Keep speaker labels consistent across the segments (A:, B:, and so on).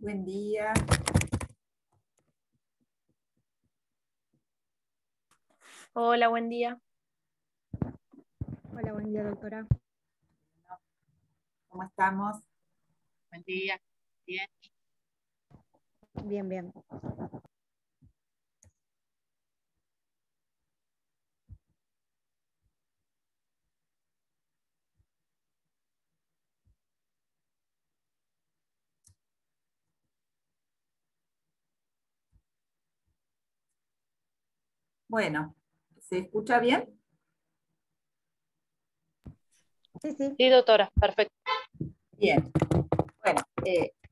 A: Buen día.
B: Hola, buen día.
C: Hola, buen día, doctora.
A: ¿Cómo estamos?
D: Buen día. Bien.
C: Bien, bien.
A: Bueno, ¿se escucha bien?
C: Sí, sí.
B: Sí, doctora, perfecto.
A: Bien. Bueno,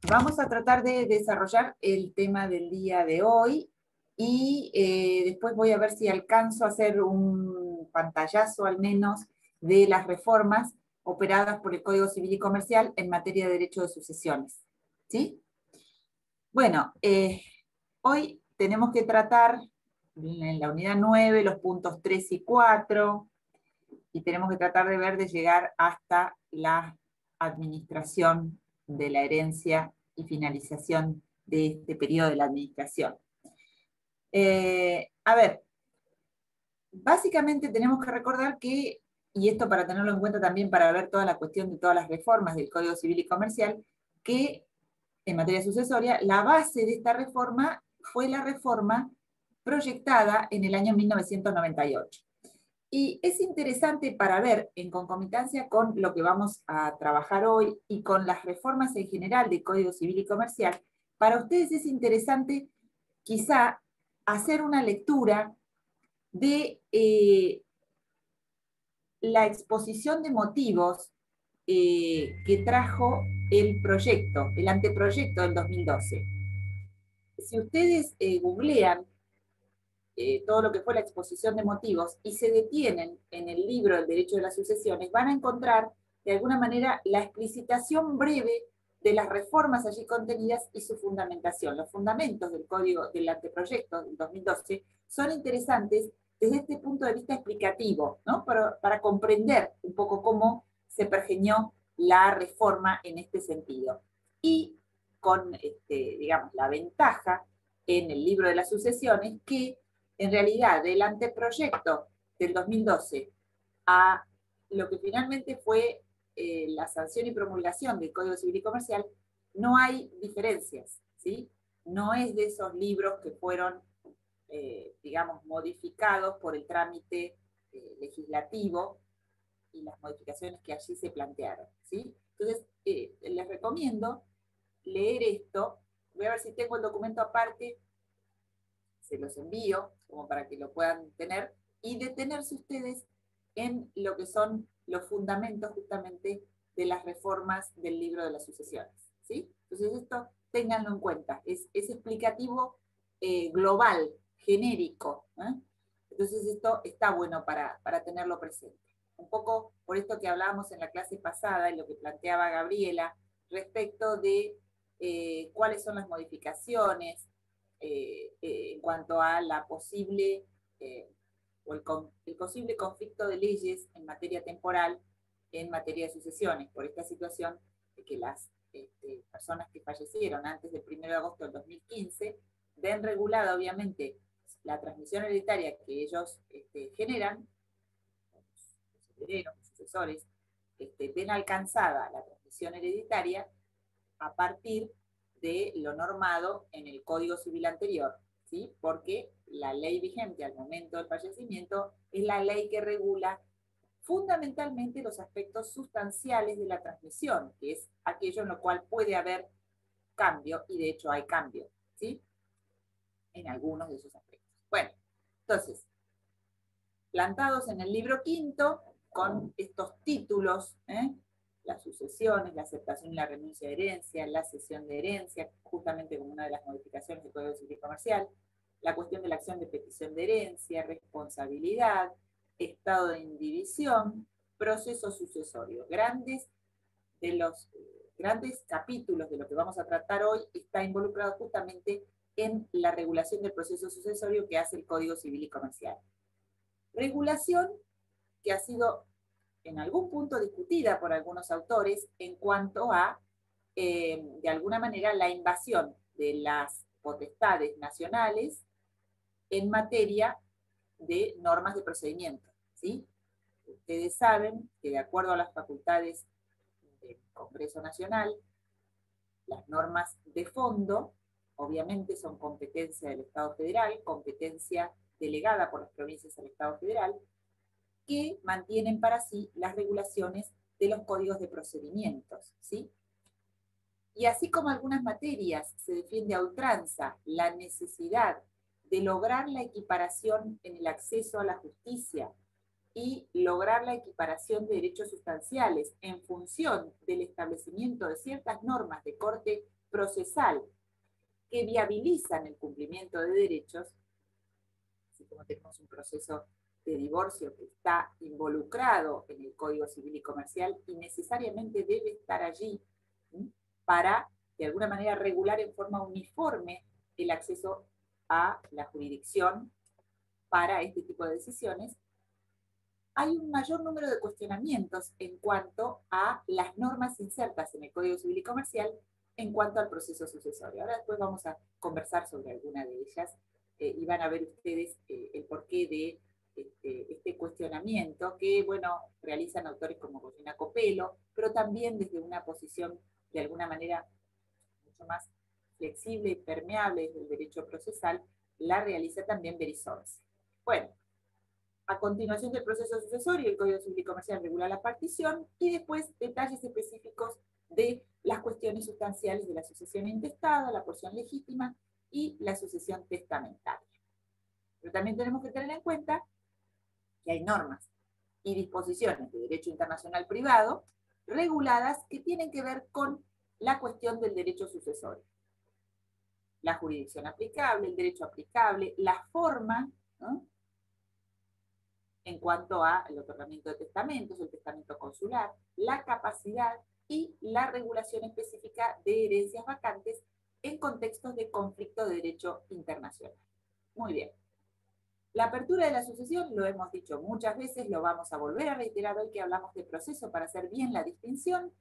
A: vamos a tratar de desarrollar el tema del día de hoy y después voy a ver si alcanzo a hacer un pantallazo al menos de las reformas operadas por el Código Civil y Comercial en materia de derecho de sucesiones. ¿Sí? Bueno, hoy tenemos que tratar en la unidad 9 los puntos 3 y 4, y tenemos que tratar de ver de llegar hasta la administración de la herencia y finalización de este periodo de la administración. A ver, básicamente tenemos que recordar que, y esto para tenerlo en cuenta también para ver toda la cuestión de todas las reformas del Código Civil y Comercial, que en materia sucesoria, la base de esta reforma fue la reforma proyectada en el año 1998. Y es interesante para ver, en concomitancia con lo que vamos a trabajar hoy y con las reformas en general del Código Civil y Comercial, para ustedes es interesante quizá hacer una lectura de la exposición de motivos que trajo el proyecto, el anteproyecto del 2012. Si ustedes googlean todo lo que fue la exposición de motivos y se detienen en el libro del derecho de las sucesiones, van a encontrar de alguna manera la explicitación breve de las reformas allí contenidas y su fundamentación. Los fundamentos del código del anteproyecto del 2012 son interesantes desde este punto de vista explicativo, ¿no? para comprender un poco cómo se pergeñó la reforma en este sentido. Y con, digamos, la ventaja en el libro de las sucesiones que en realidad del anteproyecto del 2012 a lo que finalmente fue la sanción y promulgación del Código Civil y Comercial, no hay diferencias, ¿sí? No es de esos libros que fueron, digamos, modificados por el trámite legislativo y las modificaciones que allí se plantearon, ¿sí? Entonces, les recomiendo leer esto. Voy a ver si tengo el documento aparte, se los envío como para que lo puedan tener, y detenerse ustedes en lo que son los fundamentos justamente de las reformas del libro de las sucesiones, ¿sí? Entonces esto ténganlo en cuenta, es explicativo global, genérico, ¿eh? Entonces esto está bueno para tenerlo presente. Un poco por esto que hablábamos en la clase pasada y lo que planteaba Gabriela respecto de cuáles son las modificaciones, en cuanto a la posible o el posible conflicto de leyes en materia temporal, en materia de sucesiones, por esta situación de que las personas que fallecieron antes del 1 de agosto del 2015 ven regulada, obviamente, la transmisión hereditaria que ellos generan, los herederos, los sucesores, ven alcanzada la transmisión hereditaria a partir de lo normado en el Código Civil anterior, ¿sí? Porque la ley vigente al momento del fallecimiento es la ley que regula fundamentalmente los aspectos sustanciales de la transmisión, que es aquello en lo cual puede haber cambio, y de hecho hay cambio, ¿sí? En algunos de esos aspectos. Bueno, entonces, plantados en el libro quinto, con estos títulos, las sucesiones, la aceptación y la renuncia de herencia, la cesión de herencia, justamente como una de las modificaciones del Código Civil y Comercial, la cuestión de la acción de petición de herencia, responsabilidad, estado de indivisión, proceso sucesorio. De los grandes capítulos de lo que vamos a tratar hoy está involucrado justamente en la regulación del proceso sucesorio que hace el Código Civil y Comercial. Regulación que ha sido en algún punto discutida por algunos autores en cuanto a de alguna manera, la invasión de las potestades nacionales en materia de normas de procedimiento, ¿sí? Ustedes saben que de acuerdo a las facultades del Congreso Nacional, las normas de fondo, obviamente, son competencia del Estado Federal, competencia delegada por las provincias al Estado Federal, que mantienen para sí las regulaciones de los códigos de procedimientos, ¿sí? Y así como algunas materias se defiende a ultranza la necesidad de lograr la equiparación en el acceso a la justicia y lograr la equiparación de derechos sustanciales en función del establecimiento de ciertas normas de corte procesal que viabilizan el cumplimiento de derechos, así como tenemos un proceso de divorcio que está involucrado en el Código Civil y Comercial y necesariamente debe estar allí, ¿sí?, para, de alguna manera, regular en forma uniforme el acceso a la jurisdicción para este tipo de decisiones. Hay un mayor número de cuestionamientos en cuanto a las normas insertas en el Código Civil y Comercial en cuanto al proceso sucesorio. Ahora después vamos a conversar sobre alguna de ellas y van a ver ustedes el porqué de este cuestionamiento que, bueno, realizan autores como Goyena Copelo, pero también desde una posición de alguna manera mucho más flexible y permeable del derecho procesal, la realiza también Berisovsky. Bueno, a continuación del proceso sucesorio, el Código Civil y Comercial regula la partición y después detalles específicos de las cuestiones sustanciales de la sucesión intestada, la porción legítima y la sucesión testamentaria. Pero también tenemos que tener en cuenta que hay normas y disposiciones de derecho internacional privado reguladas que tienen que ver con la cuestión del derecho sucesorio. La jurisdicción aplicable, el derecho aplicable, la forma, ¿no?, en cuanto al otorgamiento de testamentos, el testamento consular, la capacidad y la regulación específica de herencias vacantes en contextos de conflicto de derecho internacional. Muy bien. La apertura de la sucesión, lo hemos dicho muchas veces, lo vamos a volver a reiterar hoy que hablamos de proceso para hacer bien la distinción,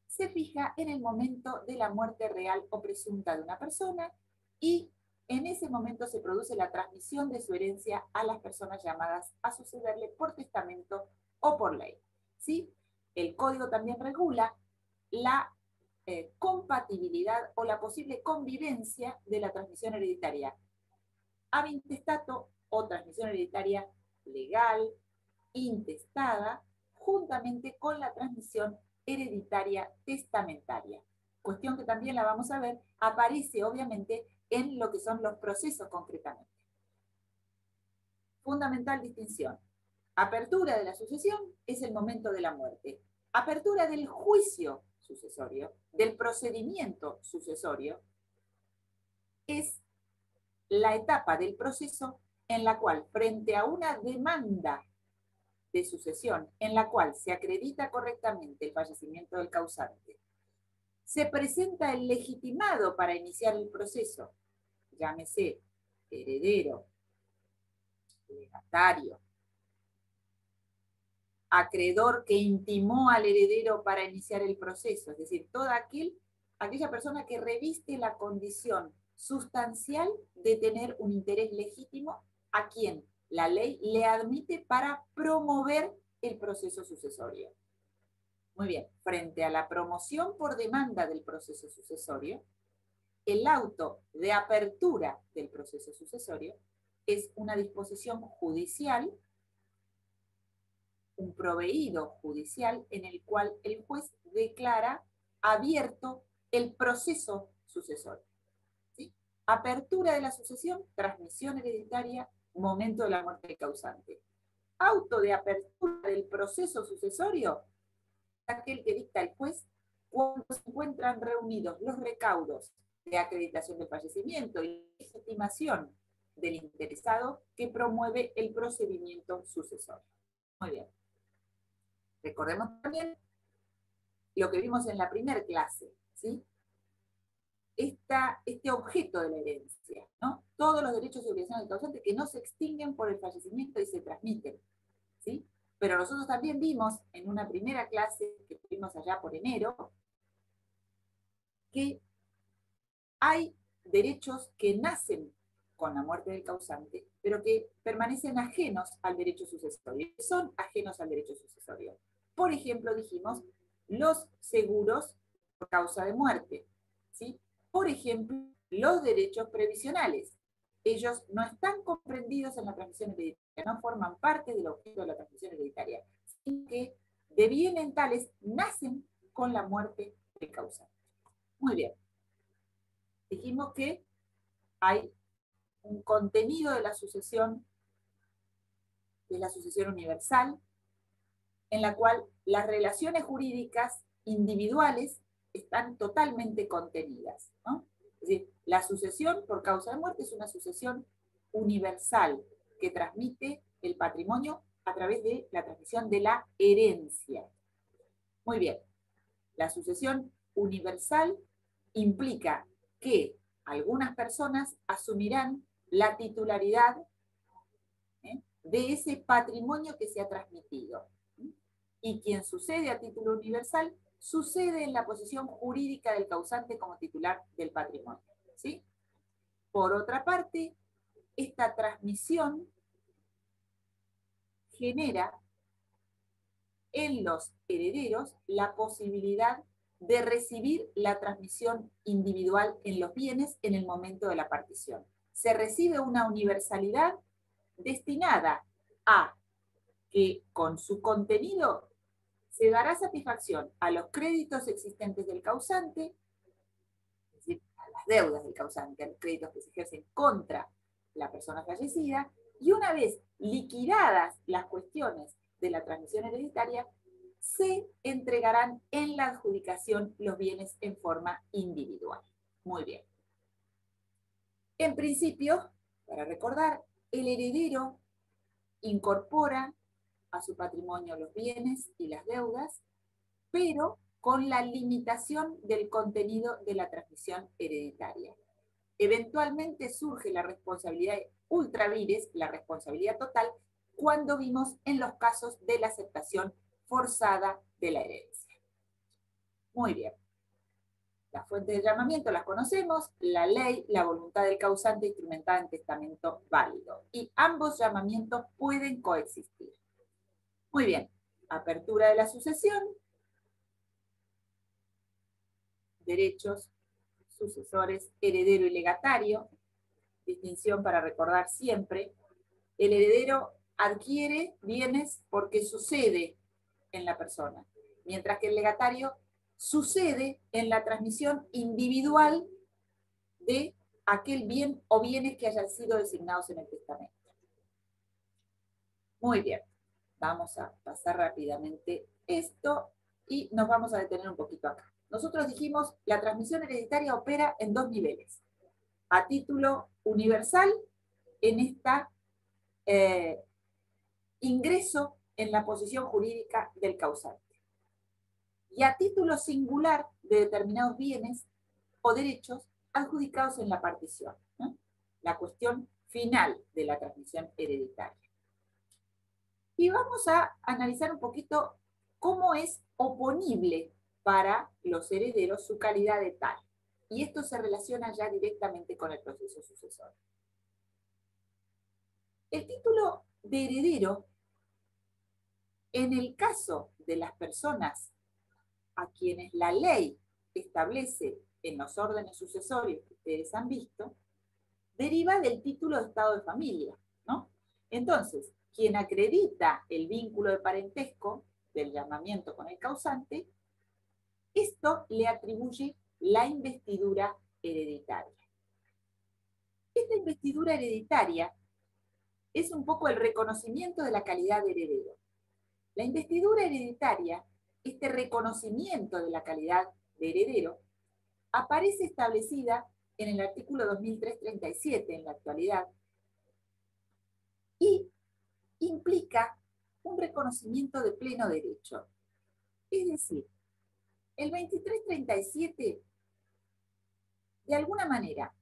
A: se fija en el momento de la muerte real o presunta de una persona y en ese momento se produce la transmisión de su herencia a las personas llamadas a sucederle por testamento o por ley, ¿sí? El Código también regula la compatibilidad o la posible convivencia de la transmisión hereditaria ab intestato o transmisión hereditaria legal, intestada, juntamente con la transmisión hereditaria testamentaria. Cuestión que también la vamos a ver, aparece obviamente en lo que son los procesos concretamente. Fundamental distinción. Apertura de la sucesión es el momento de la muerte. Apertura del juicio sucesorio, del procedimiento sucesorio, es la etapa del proceso en la cual, frente a una demanda de sucesión en la cual se acredita correctamente el fallecimiento del causante, se presenta el legitimado para iniciar el proceso, llámese heredero, legatario, acreedor que intimó al heredero para iniciar el proceso, es decir, toda aquella persona que reviste la condición sustancial de tener un interés legítimo a quien la ley le admite para promover el proceso sucesorio. Muy bien, frente a la promoción por demanda del proceso sucesorio, el auto de apertura del proceso sucesorio es una disposición judicial, un proveído judicial en el cual el juez declara abierto el proceso sucesorio. ¿Sí? Apertura de la sucesión, transmisión hereditaria, momento de la muerte del causante. Auto de apertura del proceso sucesorio, aquel que dicta el juez cuando se encuentran reunidos los recaudos de acreditación del fallecimiento y legitimación del interesado que promueve el procedimiento sucesorio. Muy bien. Recordemos también lo que vimos en la primera clase, ¿sí? Este objeto de la herencia, ¿no? Todos los derechos y obligaciones del causante que no se extinguen por el fallecimiento y se transmiten, ¿sí? Pero nosotros también vimos en una primera clase que tuvimos allá por enero, que hay derechos que nacen con la muerte del causante, pero que permanecen ajenos al derecho sucesorio. Son ajenos al derecho sucesorio. Por ejemplo, dijimos, los seguros por causa de muerte, ¿sí? Por ejemplo, los derechos previsionales. Ellos no están comprendidos en la transmisión hereditaria, no forman parte del objeto de la transmisión hereditaria, sino que de bien tales nacen con la muerte del causante. Muy bien. Dijimos que hay un contenido de la sucesión universal, en la cual las relaciones jurídicas individuales están totalmente contenidas, ¿no? Es decir, la sucesión por causa de muerte es una sucesión universal que transmite el patrimonio a través de la transmisión de la herencia. Muy bien, la sucesión universal implica que algunas personas asumirán la titularidad de ese patrimonio que se ha transmitido. Y quien sucede a título universal sucede en la posición jurídica del causante como titular del patrimonio, ¿sí? Por otra parte, esta transmisión genera en los herederos la posibilidad de recibir la transmisión individual en los bienes en el momento de la partición. Se recibe una universalidad destinada a que con su contenido se dará satisfacción a los créditos existentes del causante, es decir, a las deudas del causante, a los créditos que se ejercen contra la persona fallecida, y una vez liquidadas las cuestiones de la transmisión hereditaria, se entregarán en la adjudicación los bienes en forma individual. Muy bien. En principio, para recordar, el heredero incorpora a su patrimonio los bienes y las deudas, pero con la limitación del contenido de la transmisión hereditaria. Eventualmente surge la responsabilidad ultra vires, la responsabilidad total, cuando vimos en los casos de la aceptación forzada de la herencia. Muy bien. Las fuentes de llamamiento las conocemos, la ley, la voluntad del causante instrumentada en testamento válido. Y ambos llamamientos pueden coexistir. Muy bien. Apertura de la sucesión. Derechos, sucesores, heredero y legatario. Distinción para recordar siempre. El heredero adquiere bienes porque sucede en la persona, mientras que el legatario sucede en la transmisión individual de aquel bien o bienes que hayan sido designados en el testamento. Muy bien, vamos a pasar rápidamente esto y nos vamos a detener un poquito acá. Nosotros dijimos, la transmisión hereditaria opera en dos niveles. A título universal, en esta ingreso en la posición jurídica del causante. Y a título singular de determinados bienes o derechos adjudicados en la partición, ¿no? La cuestión final de la transmisión hereditaria. Y vamos a analizar un poquito cómo es oponible para los herederos su calidad de tal. Y esto se relaciona ya directamente con el proceso sucesorio. El título de heredero, en el caso de las personas a quienes la ley establece en los órdenes sucesorios que ustedes han visto, deriva del título de estado de familia, ¿no? Entonces, quien acredita el vínculo de parentesco del llamamiento con el causante, esto le atribuye la investidura hereditaria. Esta investidura hereditaria es un poco el reconocimiento de la calidad de heredero. La investidura hereditaria, este reconocimiento de la calidad de heredero, aparece establecida en el artículo 2337 en la actualidad y implica un reconocimiento de pleno derecho. Es decir, el 2337 de alguna manera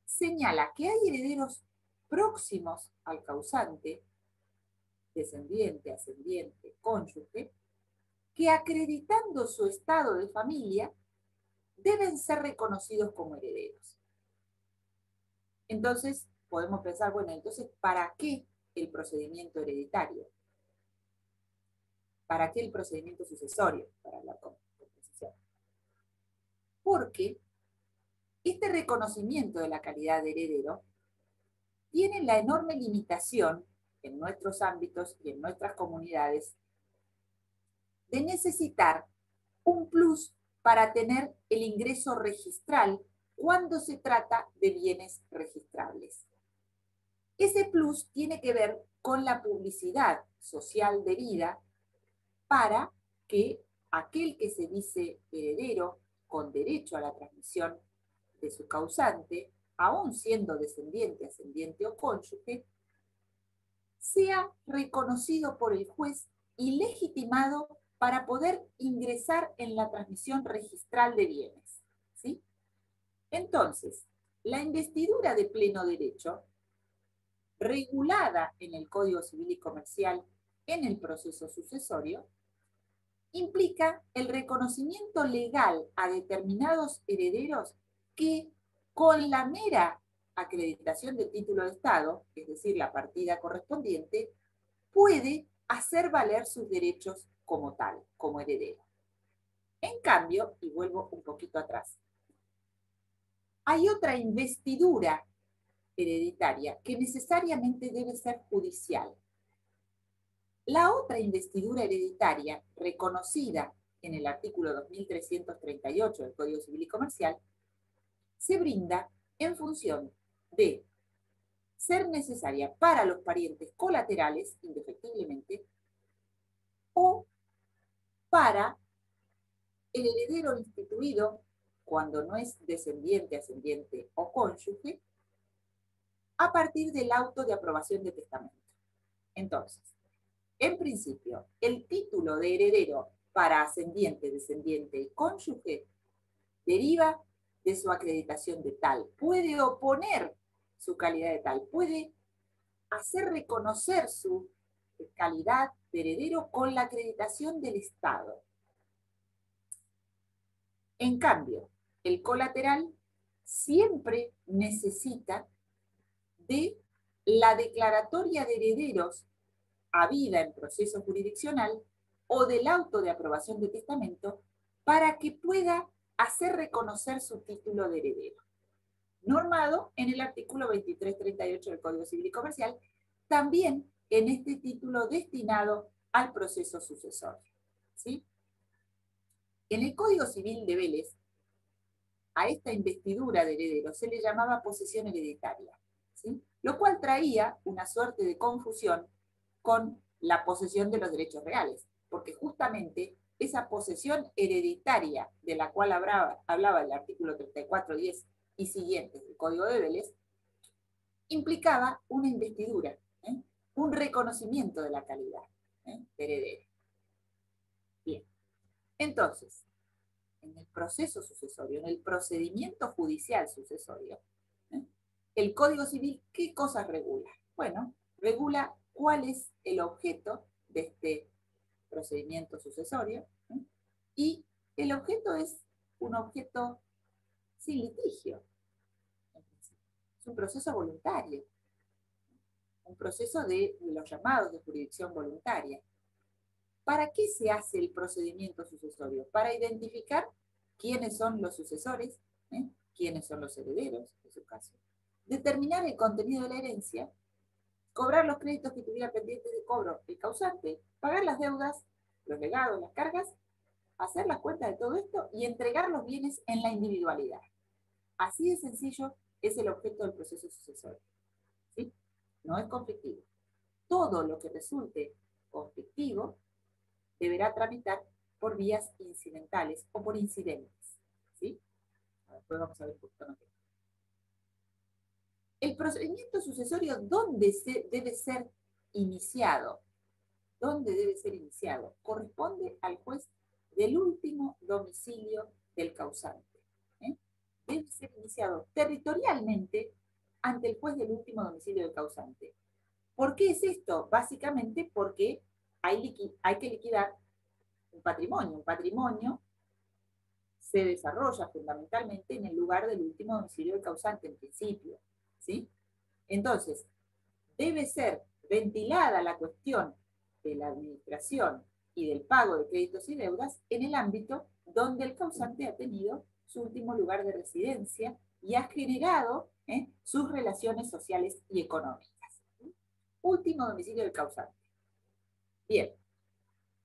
A: señala que hay herederos próximos al causante, descendiente, ascendiente, cónyuge, que acreditando su estado de familia, deben ser reconocidos como herederos. Entonces, podemos pensar, bueno, entonces, ¿para qué el procedimiento hereditario? ¿Para qué el procedimiento sucesorio? Para la composición. Porque este reconocimiento de la calidad de heredero tiene la enorme limitación en nuestros ámbitos y en nuestras comunidades de necesitar un plus para tener el ingreso registral cuando se trata de bienes registrables. Ese plus tiene que ver con la publicidad social debida para que aquel que se dice heredero con derecho a la transmisión de su causante, aun siendo descendiente, ascendiente o cónyuge, sea reconocido por el juez y legitimado para poder ingresar en la transmisión registral de bienes. ¿Sí? Entonces, la investidura de pleno derecho, regulada en el Código Civil y Comercial en el proceso sucesorio, implica el reconocimiento legal a determinados herederos que, con la mera acreditación del título de Estado, es decir, la partida correspondiente, puede hacer valer sus derechos como tal, como heredero. En cambio, y vuelvo un poquito atrás, hay otra investidura hereditaria que necesariamente debe ser judicial. La otra investidura hereditaria, reconocida en el artículo 2338 del Código Civil y Comercial, se brinda en función de ser necesaria para los parientes colaterales, indefectiblemente, o para el heredero instituido, cuando no es descendiente, ascendiente o cónyuge, a partir del auto de aprobación de testamento. Entonces, en principio, el título de heredero para ascendiente, descendiente y cónyuge deriva de su acreditación de tal. Puede oponer su calidad de tal, puede hacer reconocer su calidad de heredero con la acreditación del Estado. En cambio, el colateral siempre necesita de la declaratoria de herederos habida en proceso jurisdiccional o del auto de aprobación de testamento para que pueda hacer reconocer su título de heredero, normado en el artículo 2338 del Código Civil y Comercial, también en este título destinado al proceso sucesorio. ¿Sí? En el Código Civil de Vélez, a esta investidura de heredero se le llamaba posesión hereditaria, ¿sí? Lo cual traía una suerte de confusión con la posesión de los derechos reales, porque justamente esa posesión hereditaria de la cual hablaba el artículo 3410 y siguientes del Código de Vélez, implicaba una investidura, un reconocimiento de la calidad de heredero. Bien, entonces, en el proceso sucesorio, en el procedimiento judicial sucesorio, el Código Civil, ¿qué cosas regula? Bueno, regula cuál es el objeto de este procedimiento sucesorio, y el objeto es un objeto sin litigio. Es un proceso voluntario, un proceso de los llamados de jurisdicción voluntaria. ¿Para qué se hace el procedimiento sucesorio? Para identificar quiénes son los sucesores, quiénes son los herederos, en su caso. Determinar el contenido de la herencia, cobrar los créditos que tuviera pendientes de cobro el causante, pagar las deudas, los legados, las cargas, hacer las cuentas de todo esto y entregar los bienes en la individualidad. Así de sencillo es el objeto del proceso sucesorio. ¿Sí? No es conflictivo. Todo lo que resulte conflictivo deberá tramitar por vías incidentales o por incidentes. ¿Sí? Después vamos a ver justo no. El procedimiento sucesorio, ¿dónde debe ser iniciado? ¿Dónde debe ser iniciado? Corresponde al juez del último domicilio del causante. Debe ser iniciado territorialmente ante el juez del último domicilio del causante. ¿Por qué es esto? Básicamente porque hay que liquidar un patrimonio. Un patrimonio se desarrolla fundamentalmente en el lugar del último domicilio del causante, en principio, ¿sí? Entonces, debe ser ventilada la cuestión de la administración y del pago de créditos y deudas en el ámbito donde el causante ha tenido su último lugar de residencia y ha generado sus relaciones sociales y económicas. Último domicilio del causante. Bien,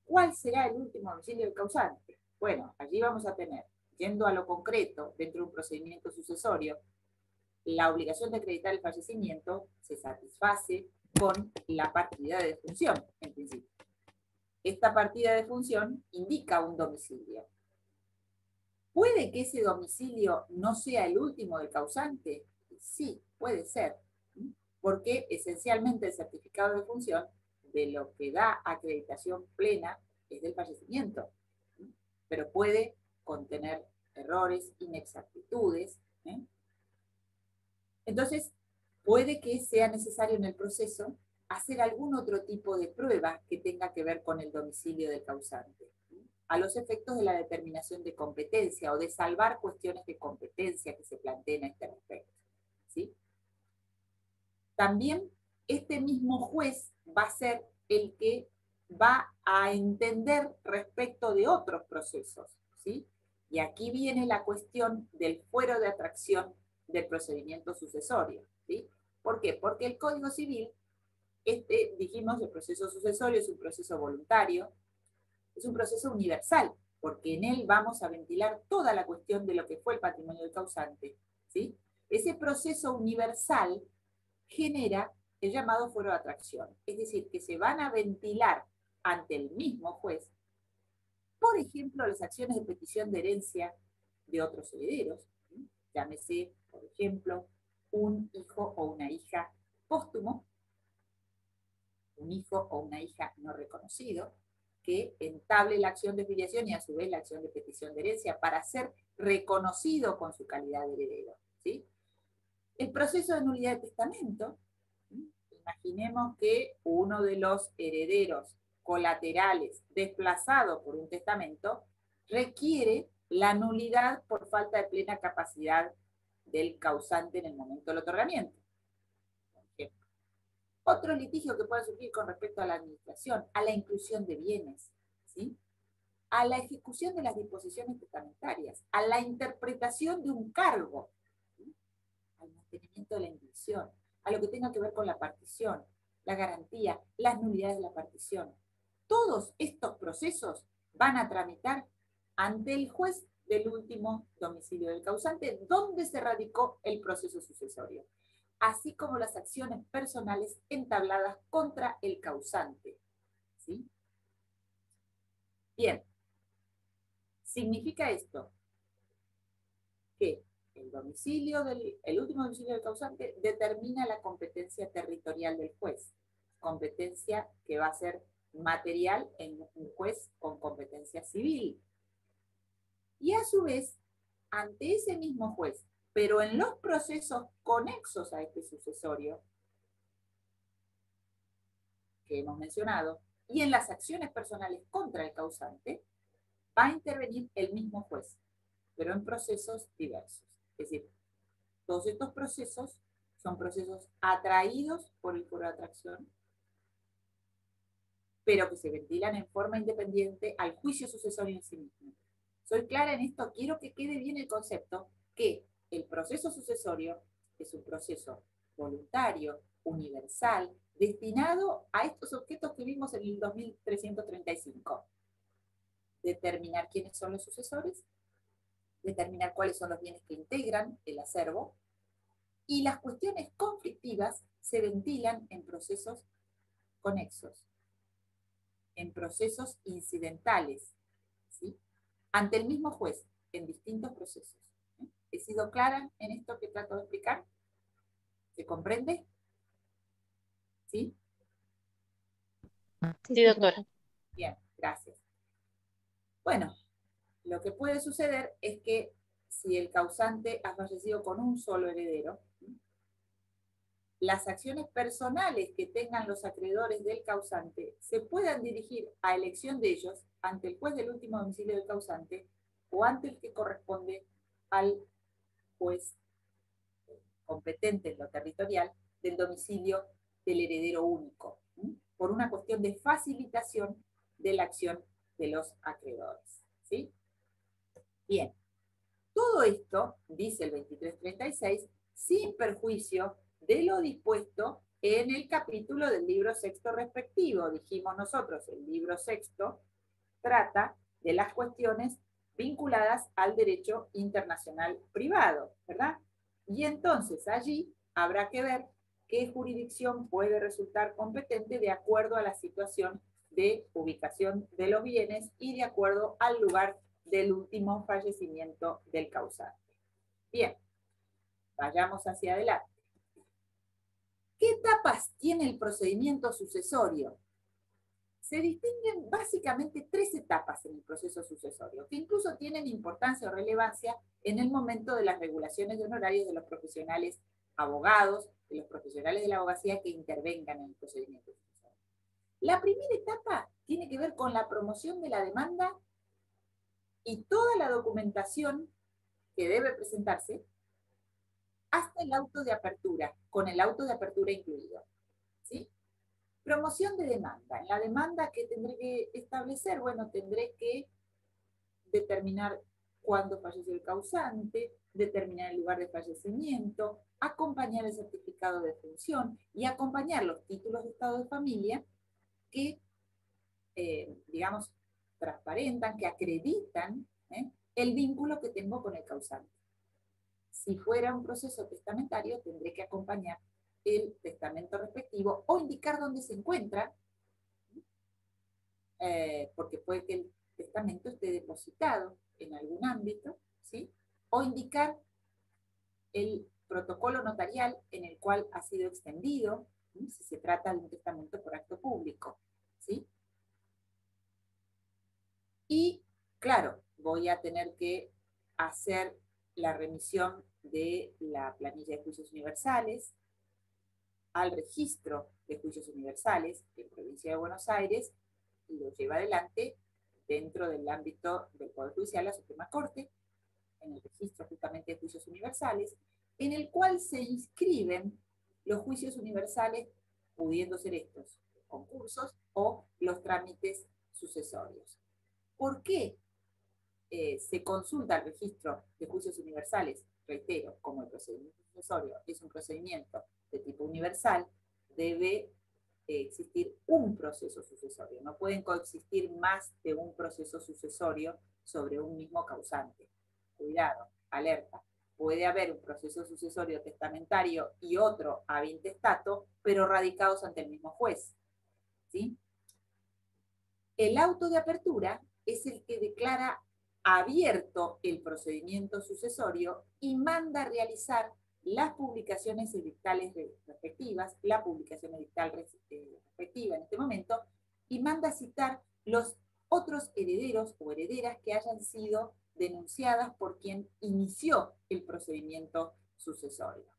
A: ¿cuál será el último domicilio del causante? Bueno, allí vamos a tener, yendo a lo concreto, dentro de un procedimiento sucesorio, la obligación de acreditar el fallecimiento se satisface con la partida de defunción, en principio. Esta partida de defunción indica un domicilio. ¿Puede que ese domicilio no sea el último del causante? Sí, puede ser, porque esencialmente el certificado de defunción de lo que da acreditación plena es del fallecimiento, pero puede contener errores, inexactitudes. Entonces, puede que sea necesario en el proceso hacer algún otro tipo de prueba que tenga que ver con el domicilio del causante, a los efectos de la determinación de competencia o de salvar cuestiones de competencia que se planteen a este respecto, ¿sí? También este mismo juez va a ser el que va a entender respecto de otros procesos, ¿sí? Y aquí viene la cuestión del fuero de atracción del procedimiento sucesorio, ¿sí? ¿Por qué? Porque el Código Civil, dijimos, el proceso sucesorio es un proceso voluntario, es un proceso universal, porque en él vamos a ventilar toda la cuestión de lo que fue el patrimonio del causante, ¿sí? Ese proceso universal genera el llamado fuero de atracción, es decir, que se van a ventilar ante el mismo juez, por ejemplo, las acciones de petición de herencia de otros herederos, ¿sí? Llámese, por ejemplo, un hijo o una hija póstumo, un hijo o una hija no reconocido, que entable la acción de filiación y a su vez la acción de petición de herencia para ser reconocido con su calidad de heredero, ¿sí? El proceso de nulidad de testamento, ¿sí? Imaginemos que uno de los herederos colaterales desplazado por un testamento requiere la nulidad por falta de plena capacidad del causante en el momento del otorgamiento. Por ejemplo. Otro litigio que puede surgir con respecto a la administración, a la inclusión de bienes, ¿sí? A la ejecución de las disposiciones testamentarias, a la interpretación de un cargo, ¿sí? Al mantenimiento de la indivisión, a lo que tenga que ver con la partición, la garantía, las nulidades de la partición. Todos estos procesos van a tramitar ante el juez del último domicilio del causante, donde se radicó el proceso sucesorio, así como las acciones personales entabladas contra el causante, ¿sí? Bien, significa esto que el último domicilio del causante determina la competencia territorial del juez, competencia que va a ser material en un juez con competencia civil. Y a su vez, ante ese mismo juez, pero en los procesos conexos a este sucesorio que hemos mencionado, y en las acciones personales contra el causante, va a intervenir el mismo juez, pero en procesos diversos. Es decir, todos estos procesos son procesos atraídos por el fuero de atracción, pero que se ventilan en forma independiente al juicio sucesorio en sí mismo. ¿Soy clara en esto? Quiero que quede bien el concepto que el proceso sucesorio es un proceso voluntario, universal, destinado a estos objetos que vimos en el 2335. Determinar quiénes son los sucesores, determinar cuáles son los bienes que integran el acervo, y las cuestiones conflictivas se ventilan en procesos conexos, en procesos incidentales, ¿sí? Ante el mismo juez, en distintos procesos. ¿He sido clara en esto que trato de explicar? ¿Se comprende? ¿Sí?
B: Sí, doctora.
A: Bien, gracias. Bueno, lo que puede suceder es que si el causante ha fallecido con un solo heredero, las acciones personales que tengan los acreedores del causante se puedan dirigir a elección de ellos ante el juez del último domicilio del causante o ante el que corresponde al juez competente en lo territorial del domicilio del heredero único, por una cuestión de facilitación de la acción de los acreedores. ¿Sí? Bien, todo esto, dice el 2336, sin perjuicio de lo dispuesto en el capítulo del libro sexto respectivo. Dijimos nosotros, el libro sexto trata de las cuestiones vinculadas al derecho internacional privado, ¿verdad? Y entonces allí habrá que ver qué jurisdicción puede resultar competente de acuerdo a la situación de ubicación de los bienes y de acuerdo al lugar del último fallecimiento del causante. Bien, vayamos hacia adelante. ¿Qué etapas tiene el procedimiento sucesorio? Se distinguen básicamente 3 etapas en el proceso sucesorio, que incluso tienen importancia o relevancia en el momento de las regulaciones de honorarios de los profesionales abogados, de los profesionales de la abogacía que intervengan en el procedimiento sucesorio. La primera etapa tiene que ver con la promoción de la demanda y toda la documentación que debe presentarse hasta el auto de apertura, con el auto de apertura incluido. ¿Sí? Promoción de demanda. En la demanda, ¿qué tendré que establecer? Bueno, tendré que determinar cuándo falleció el causante, determinar el lugar de fallecimiento, acompañar el certificado de función y acompañar los títulos de estado de familia que, digamos, transparentan, que acreditan el vínculo que tengo con el causante. Si fuera un proceso testamentario, tendré que acompañar el testamento respectivo o indicar dónde se encuentra, porque puede que el testamento esté depositado en algún ámbito, ¿sí? O indicar el protocolo notarial en el cual ha sido extendido, ¿sí? Si se trata de un testamento por acto público, ¿sí? Y, claro, voy a tener que hacer la remisión de la planilla de juicios universales al registro de juicios universales en Provincia de Buenos Aires y lo lleva adelante dentro del ámbito del Poder Judicial, la Suprema Corte, en el registro justamente de juicios universales, en el cual se inscriben los juicios universales, pudiendo ser estos concursos o los trámites sucesorios. ¿Por qué se consulta el registro de juicios universales? Reitero, como el procedimiento sucesorio es un procedimiento de tipo universal, debe existir un proceso sucesorio. No pueden coexistir más de un proceso sucesorio sobre un mismo causante. Cuidado, alerta. Puede haber un proceso sucesorio testamentario y otro ab intestato, pero radicados ante el mismo juez. ¿Sí? El auto de apertura es el que declara abierto el procedimiento sucesorio y manda a realizar las publicaciones edictales respectivas, la publicación edictal respectiva en este momento, y manda a citar los otros herederos o herederas que hayan sido denunciadas por quien inició el procedimiento sucesorio.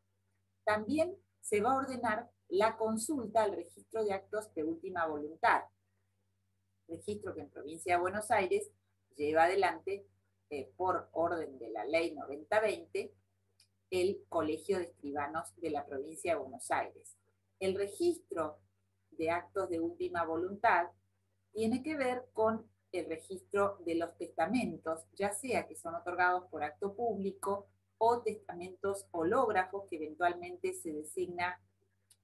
A: También se va a ordenar la consulta al registro de actos de última voluntad, registro que en Provincia de Buenos Aires lleva adelante, por orden de la Ley 9020, el Colegio de Escribanos de la Provincia de Buenos Aires. El registro de actos de última voluntad tiene que ver con el registro de los testamentos, ya sea que son otorgados por acto público o testamentos hológrafos que eventualmente se designa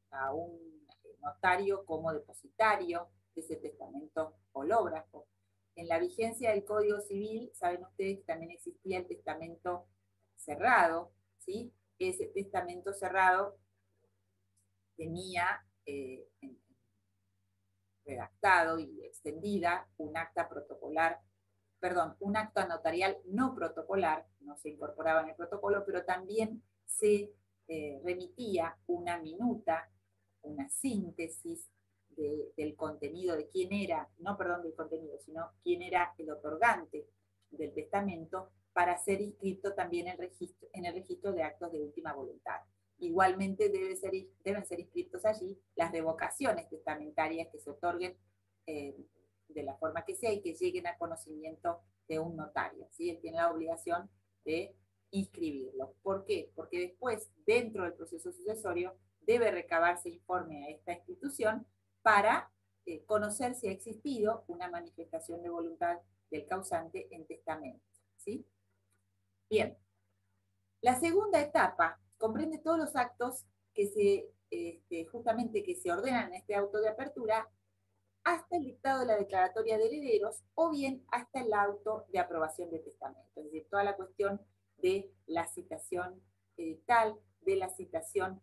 A: a un notario como depositario de ese testamento hológrafo. En la vigencia del Código Civil, saben ustedes que también existía el testamento cerrado, ¿sí? Ese testamento cerrado tenía redactado y extendida un acta protocolar, perdón, un acta notarial no protocolar, no se incorporaba en el protocolo, pero también se remitía una minuta, una síntesis del contenido, de quién era, no perdón del contenido, sino quién era el otorgante del testamento, para ser inscrito también en el registro de actos de última voluntad. Igualmente deben ser inscritos allí las revocaciones testamentarias que se otorguen de la forma que sea y que lleguen a conocimiento de un notario, ¿sí? Él tiene la obligación de inscribirlo. ¿Por qué? Porque después, dentro del proceso sucesorio, debe recabarse informe a esta institución para conocer si ha existido una manifestación de voluntad del causante en testamento, ¿sí? Bien. La segunda etapa comprende todos los actos que justamente que se ordenan en este auto de apertura hasta el dictado de la declaratoria de herederos o bien hasta el auto de aprobación de testamento. Es decir, toda la cuestión de la citación edital, de la citación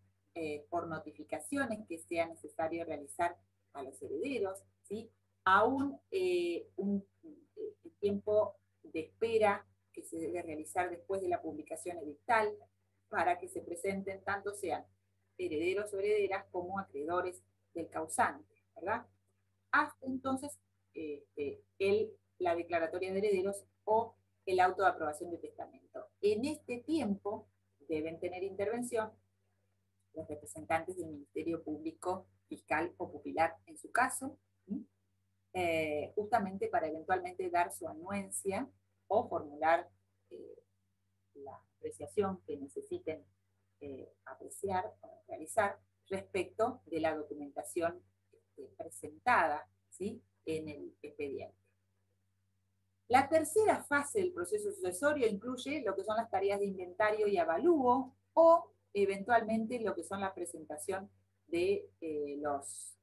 A: por notificaciones que sea necesario realizar a los herederos, ¿sí? Aún un tiempo de espera que se debe realizar después de la publicación edictal para que se presenten tanto sean herederos o herederas como acreedores del causante, ¿verdad? Hasta entonces la declaratoria de herederos o el auto de aprobación de testamento. En este tiempo deben tener intervención los representantes del Ministerio Público, Fiscal o Pupilar en su caso, justamente para eventualmente dar su anuencia o formular la apreciación que necesiten apreciar o realizar respecto de la documentación presentada, ¿sí?, en el expediente. La tercera fase del proceso sucesorio incluye lo que son las tareas de inventario y avalúo o eventualmente lo que son la presentación de las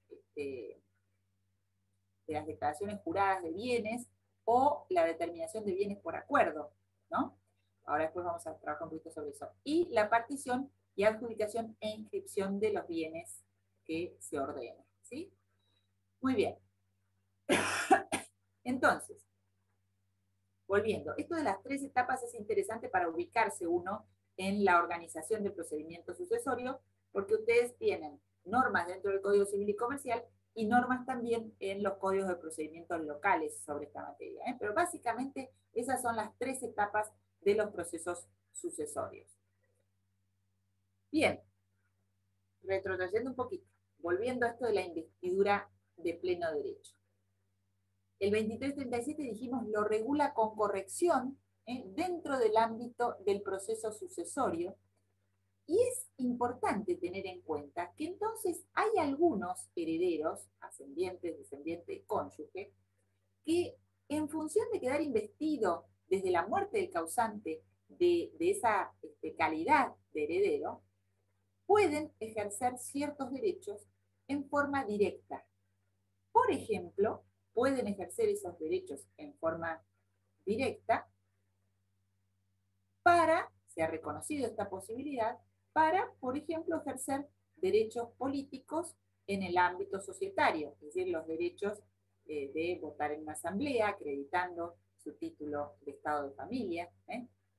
A: declaraciones juradas de bienes o la determinación de bienes por acuerdo, ¿no? Ahora después vamos a trabajar un poquito sobre eso. Y la partición y adjudicación e inscripción de los bienes que se ordenan, ¿sí? Muy bien. Entonces, volviendo, esto de las tres etapas es interesante para ubicarse uno en la organización del procedimiento sucesorio, porque ustedes tienen normas dentro del Código Civil y Comercial y normas también en los códigos de procedimientos locales sobre esta materia, ¿eh? Pero básicamente esas son las tres etapas de los procesos sucesorios. Bien, retrocediendo un poquito, volviendo a esto de la investidura de pleno derecho. El 2337 dijimos lo regula con corrección dentro del ámbito del proceso sucesorio, y es importante tener en cuenta que entonces hay algunos herederos, ascendientes, descendientes, cónyuge, que en función de quedar investido desde la muerte del causante de esa calidad de heredero, pueden ejercer ciertos derechos en forma directa. Por ejemplo, pueden ejercer esos derechos en forma directa para, se ha reconocido esta posibilidad, para, por ejemplo, ejercer derechos políticos en el ámbito societario, es decir, los derechos de votar en una asamblea, acreditando su título de estado de familia,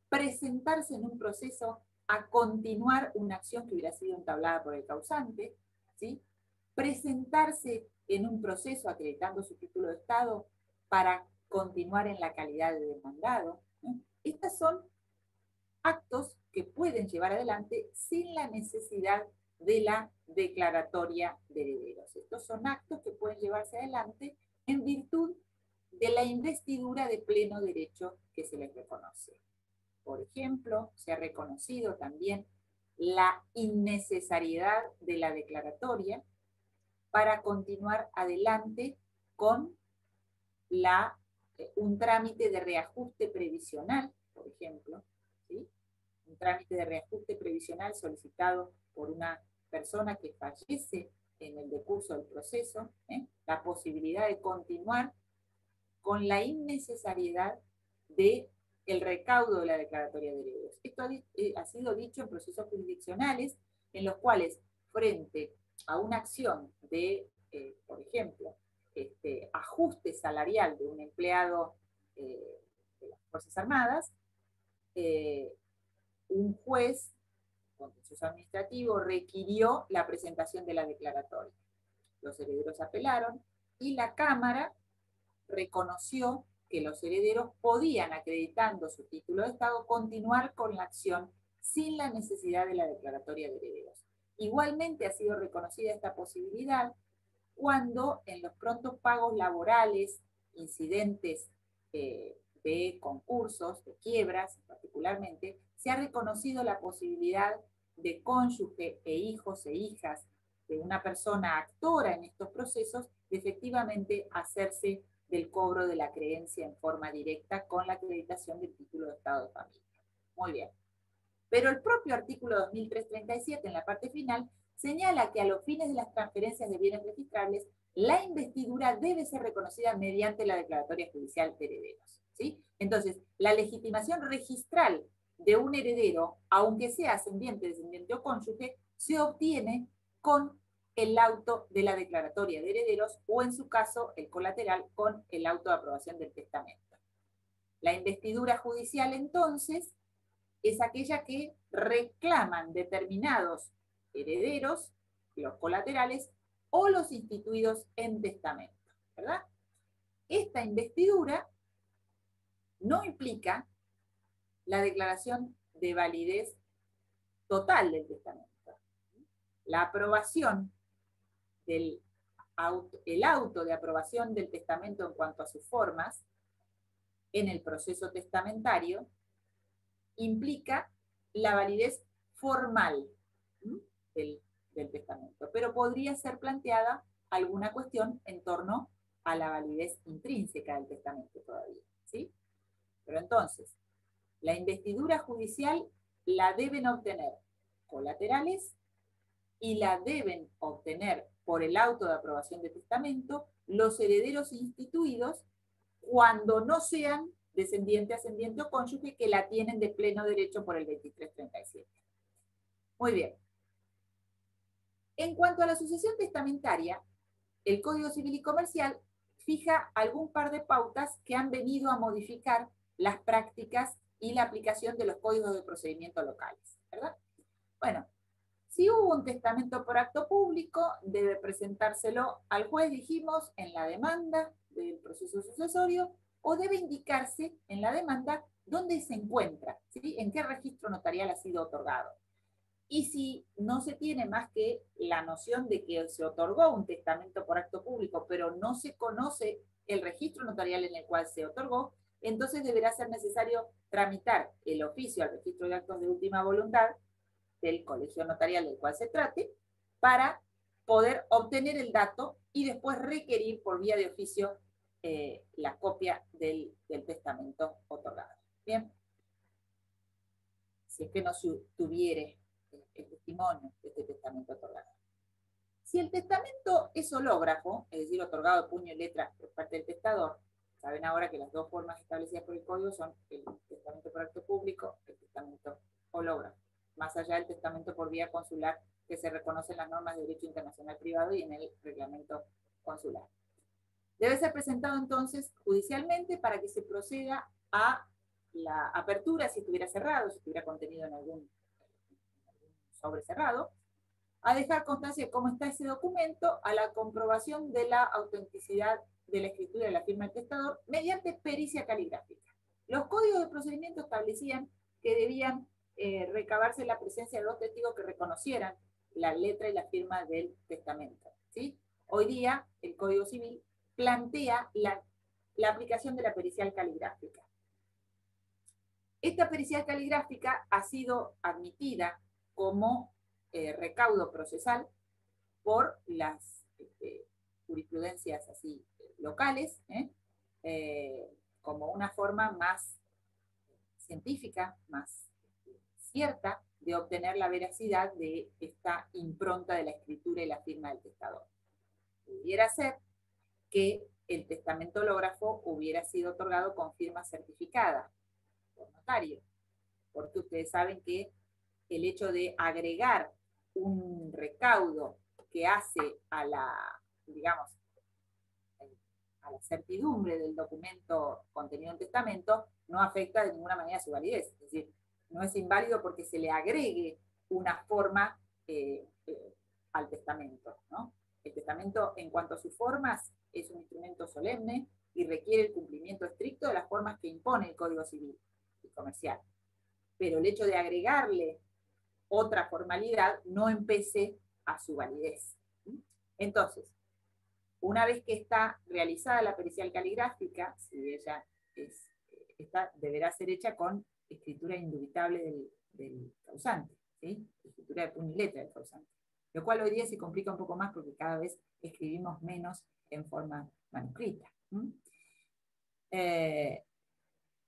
A: presentarse en un proceso a continuar una acción que hubiera sido entablada por el causante, ¿sí? Presentarse en un proceso acreditando su título de estado para continuar en la calidad de demandado. Estas son actos que pueden llevar adelante sin la necesidad de la declaratoria de herederos. Estos son actos que pueden llevarse adelante en virtud de la investidura de pleno derecho que se les reconoce. Por ejemplo, se ha reconocido también la innecesariedad de la declaratoria para continuar adelante con un trámite de reajuste previsional, por ejemplo, ¿sí? Un trámite de reajuste previsional solicitado por una persona que fallece en el decurso del proceso, la posibilidad de continuar con la innecesariedad del recaudo de la declaratoria de herederos. Esto ha sido dicho en procesos jurisdiccionales en los cuales, frente a una acción de, por ejemplo, ajuste salarial de un empleado de las Fuerzas Armadas, un juez contencioso administrativo requirió la presentación de la declaratoria. Los herederos apelaron y la Cámara reconoció que los herederos podían, acreditando su título de estado, continuar con la acción sin la necesidad de la declaratoria de herederos. Igualmente ha sido reconocida esta posibilidad cuando en los prontos pagos laborales incidentes de concursos, de quiebras particularmente, se ha reconocido la posibilidad de cónyuge e hijos e hijas de una persona actora en estos procesos, de efectivamente hacerse del cobro de la creencia en forma directa con la acreditación del título de estado de familia. Muy bien. Pero el propio artículo 2337, en la parte final, señala que a los fines de las transferencias de bienes registrables, la investidura debe ser reconocida mediante la declaratoria judicial de herederos, ¿sí? Entonces, la legitimación registral de un heredero, aunque sea ascendiente, descendiente o cónyuge, se obtiene con el auto de la declaratoria de herederos o, en su caso, el colateral, con el auto de aprobación del testamento. La investidura judicial, entonces, es aquella que reclaman determinados herederos, los colaterales, o los instituidos en testamento, ¿verdad? Esta investidura no implica la declaración de validez total del testamento. La aprobación el auto de aprobación del testamento en cuanto a sus formas en el proceso testamentario implica la validez formal del testamento, pero podría ser planteada alguna cuestión en torno a la validez intrínseca del testamento todavía, ¿sí? Pero entonces, la investidura judicial la deben obtener colaterales y la deben obtener por el auto de aprobación de testamento los herederos instituidos cuando no sean descendiente, ascendiente o cónyuge que la tienen de pleno derecho por el 2337. Muy bien. En cuanto a la sucesión testamentaria, el Código Civil y Comercial fija algún par de pautas que han venido a modificar las prácticas y la aplicación de los códigos de procedimiento locales, ¿verdad? Bueno, si hubo un testamento por acto público, debe presentárselo al juez, dijimos, en la demanda del proceso sucesorio, o debe indicarse en la demanda dónde se encuentra, ¿sí? En qué registro notarial ha sido otorgado. Y si no se tiene más que la noción de que se otorgó un testamento por acto público, pero no se conoce el registro notarial en el cual se otorgó, entonces deberá ser necesario tramitar el oficio al registro de actos de última voluntad del colegio notarial del cual se trate, para poder obtener el dato y después requerir por vía de oficio la copia del testamento otorgado. Bien. Si es que no se tuviere el testimonio de este testamento otorgado. Si el testamento es hológrafo, es decir, otorgado de puño y letra por parte del testador, saben ahora que las dos formas establecidas por el Código son el testamento por acto público, el testamento hológrafo, más allá del testamento por vía consular que se reconoce en las normas de derecho internacional privado y en el reglamento consular. Debe ser presentado entonces judicialmente para que se proceda a la apertura, si estuviera cerrado, si estuviera contenido en algún sobre cerrado, a dejar constancia de cómo está ese documento, a la comprobación de la autenticidad de la escritura de la firma del testador mediante pericia caligráfica. Los códigos de procedimiento establecían que debían recabarse la presencia de dos testigos que reconocieran la letra y la firma del testamento, ¿sí? Hoy día el Código Civil plantea la aplicación de la pericial caligráfica. Esta pericial caligráfica ha sido admitida como recaudo procesal por las jurisprudencias así locales, como una forma más científica, más cierta de obtener la veracidad de esta impronta de la escritura y la firma del testador. Pudiera ser que el testamento hológrafo hubiera sido otorgado con firma certificada por notario, porque ustedes saben que el hecho de agregar un recaudo que hace a la, digamos, a la certidumbre del documento contenido en testamento no afecta de ninguna manera su validez. Es decir, no es inválido porque se le agregue una forma al testamento, ¿no? El testamento, en cuanto a sus formas, es un instrumento solemne y requiere el cumplimiento estricto de las formas que impone el Código Civil y Comercial. Pero el hecho de agregarle otra formalidad no empece a su validez. Entonces, una vez que está realizada la pericial caligráfica, si ella deberá ser hecha con escritura indubitable del causante, ¿sí? Escritura de puño y letra del causante. Lo cual hoy día se complica un poco más porque cada vez escribimos menos en forma manuscrita.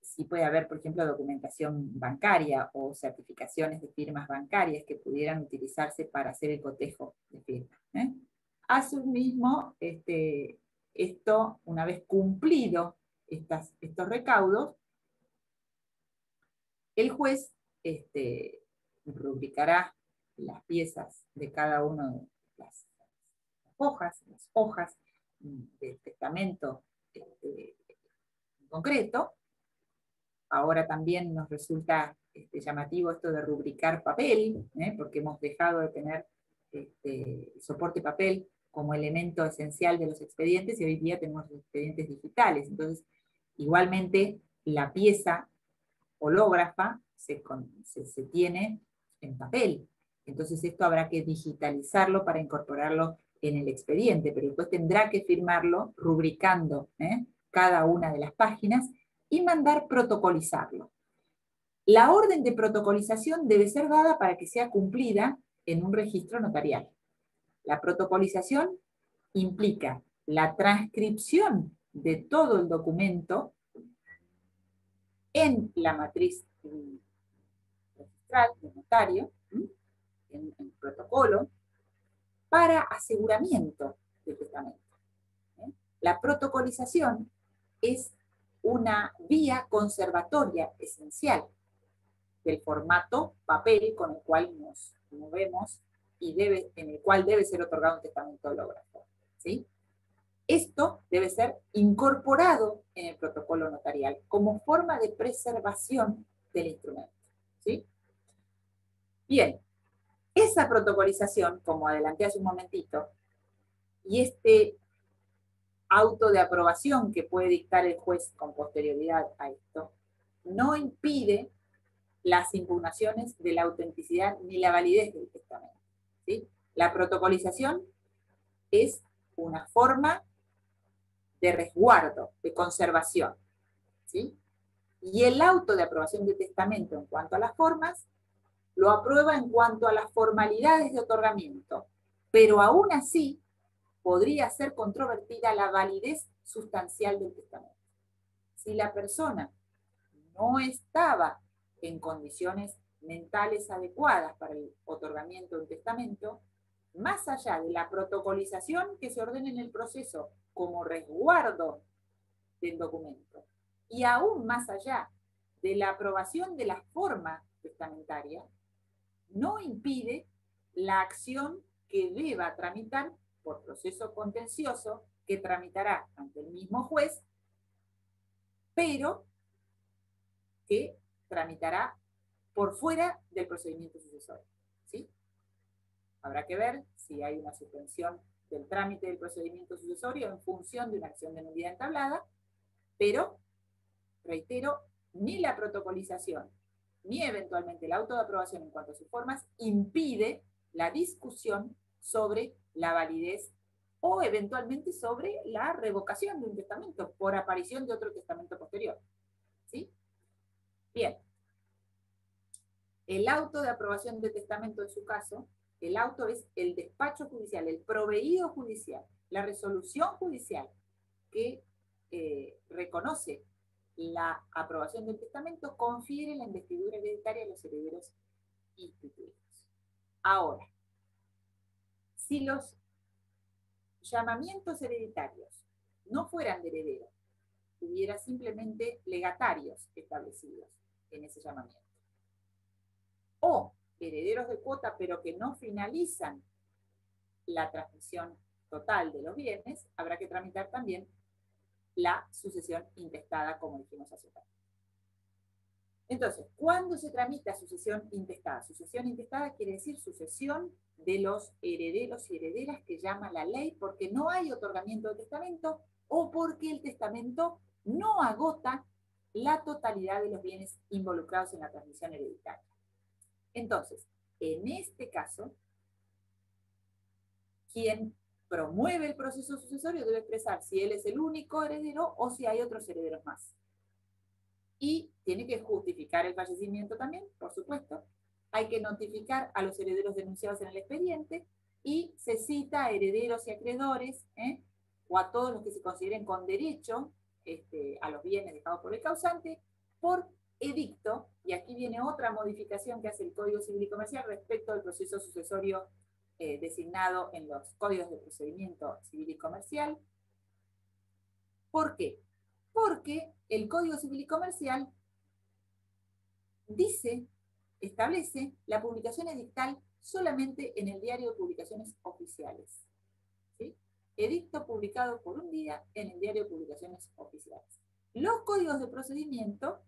A: Sí puede haber, por ejemplo, documentación bancaria o certificaciones de firmas bancarias que pudieran utilizarse para hacer el cotejo de firmas. Asimismo, esto, una vez cumplido estos recaudos, el juez rubricará las piezas de cada una de las hojas del testamento en concreto. Ahora también nos resulta llamativo esto de rubricar papel, porque hemos dejado de tener soporte papel como elemento esencial de los expedientes y hoy día tenemos expedientes digitales. Entonces, igualmente, la pieza hológrafa se tiene en papel. Entonces esto habrá que digitalizarlo para incorporarlo en el expediente, pero después tendrá que firmarlo rubricando cada una de las páginas y mandar protocolizarlo. La orden de protocolización debe ser dada para que sea cumplida en un registro notarial. La protocolización implica la transcripción de todo el documento en la matriz registral del notario, en el protocolo, para aseguramiento del testamento. La protocolización es una vía conservatoria esencial del formato papel con el cual nos movemos y en el cual debe ser otorgado un testamento hológrafo, ¿sí? Esto debe ser incorporado en el protocolo notarial como forma de preservación del instrumento, ¿sí? Bien, esa protocolización, como adelanté hace un momentito, y este auto de aprobación que puede dictar el juez con posterioridad a esto, no impide las impugnaciones de la autenticidad ni la validez del testamento, ¿sí? La protocolización es una forma de resguardo, de conservación, ¿sí? Y el auto de aprobación de testamento en cuanto a las formas, lo aprueba en cuanto a las formalidades de otorgamiento, pero aún así podría ser controvertida la validez sustancial del testamento. Si la persona no estaba en condiciones mentales adecuadas para el otorgamiento de un testamento, más allá de la protocolización que se ordena en el proceso como resguardo del documento, y aún más allá de la aprobación de la forma testamentaria, no impide la acción que deba tramitar por proceso contencioso que tramitará ante el mismo juez, pero que tramitará por fuera del procedimiento sucesorio, ¿sí? Habrá que ver si hay una suspensión del trámite del procedimiento sucesorio en función de una acción de nulidad entablada, pero, reitero, ni la protocolización, ni eventualmente el auto de aprobación en cuanto a sus formas, impide la discusión sobre la validez o eventualmente sobre la revocación de un testamento por aparición de otro testamento posterior, ¿sí? Bien. El auto de aprobación de testamento en su caso, el auto es el despacho judicial, el proveído judicial, la resolución judicial que reconoce la aprobación del testamento, confiere la investidura hereditaria a los herederos instituidos. Ahora, si los llamamientos hereditarios no fueran de heredero, hubiera simplemente legatarios establecidos en ese llamamiento, o herederos de cuota pero que no finalizan la transmisión total de los bienes, habrá que tramitar también la sucesión intestada, como dijimos hace un rato. Entonces, ¿cuándo se tramita sucesión intestada? Sucesión intestada quiere decir sucesión de los herederos y herederas que llama la ley porque no hay otorgamiento de testamento o porque el testamento no agota la totalidad de los bienes involucrados en la transmisión hereditaria. Entonces, en este caso, quien promueve el proceso sucesorio debe expresar si él es el único heredero o si hay otros herederos más. Y tiene que justificar el fallecimiento también, por supuesto. Hay que notificar a los herederos denunciados en el expediente y se cita a herederos y acreedores, o a todos los que se consideren con derecho a los bienes dejados por el causante, por edicto, y aquí viene otra modificación que hace el Código Civil y Comercial respecto al proceso sucesorio designado en los códigos de procedimiento civil y comercial. ¿Por qué? Porque el Código Civil y Comercial establece la publicación edictal solamente en el Diario de Publicaciones Oficiales. ¿Sí? Edicto publicado por un día en el Diario de Publicaciones Oficiales. Los códigos de procedimiento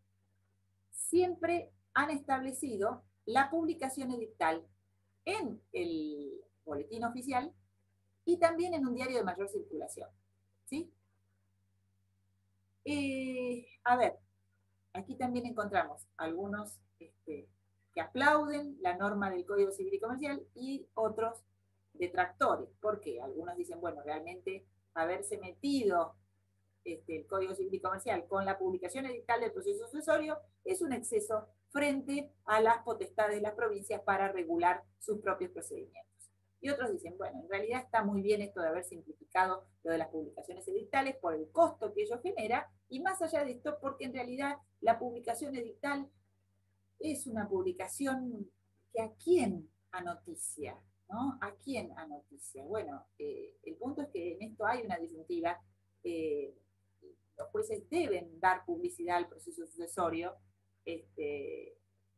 A: siempre han establecido la publicación edictal en el boletín oficial y también en un diario de mayor circulación. ¿Sí? A ver, aquí también encontramos algunos que aplauden la norma del Código Civil y Comercial y otros detractores. ¿Por qué? Algunos dicen, bueno, realmente haberse metido el Código Civil y Comercial con la publicación edictal del proceso sucesorio es un exceso frente a las potestades de las provincias para regular sus propios procedimientos. Y otros dicen, bueno, en realidad está muy bien esto de haber simplificado lo de las publicaciones edictales por el costo que ello genera, y más allá de esto, porque en realidad la publicación edictal es una publicación que ¿a quién anoticia? ¿No? ¿A quién anoticia? Bueno, el punto es que en esto hay una disyuntiva. Los jueces deben dar publicidad al proceso sucesorio,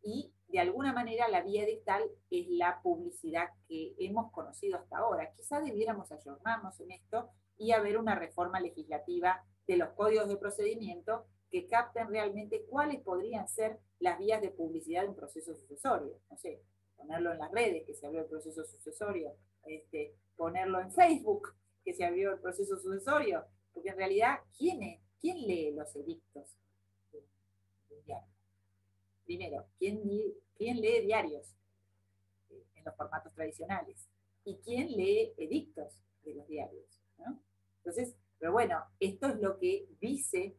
A: y de alguna manera la vía edictal es la publicidad que hemos conocido hasta ahora. Quizás debiéramos ayornarnos en esto y haber una reforma legislativa de los códigos de procedimiento que capten realmente cuáles podrían ser las vías de publicidad de un proceso sucesorio. No sé, ponerlo en las redes, que se abrió el proceso sucesorio, ponerlo en Facebook, que se abrió el proceso sucesorio, porque en realidad, ¿quién lee los edictos del diario? Primero, ¿quién lee diarios en los formatos tradicionales? ¿Y quién lee edictos de los diarios? ¿No? Entonces, pero bueno, esto es lo que dice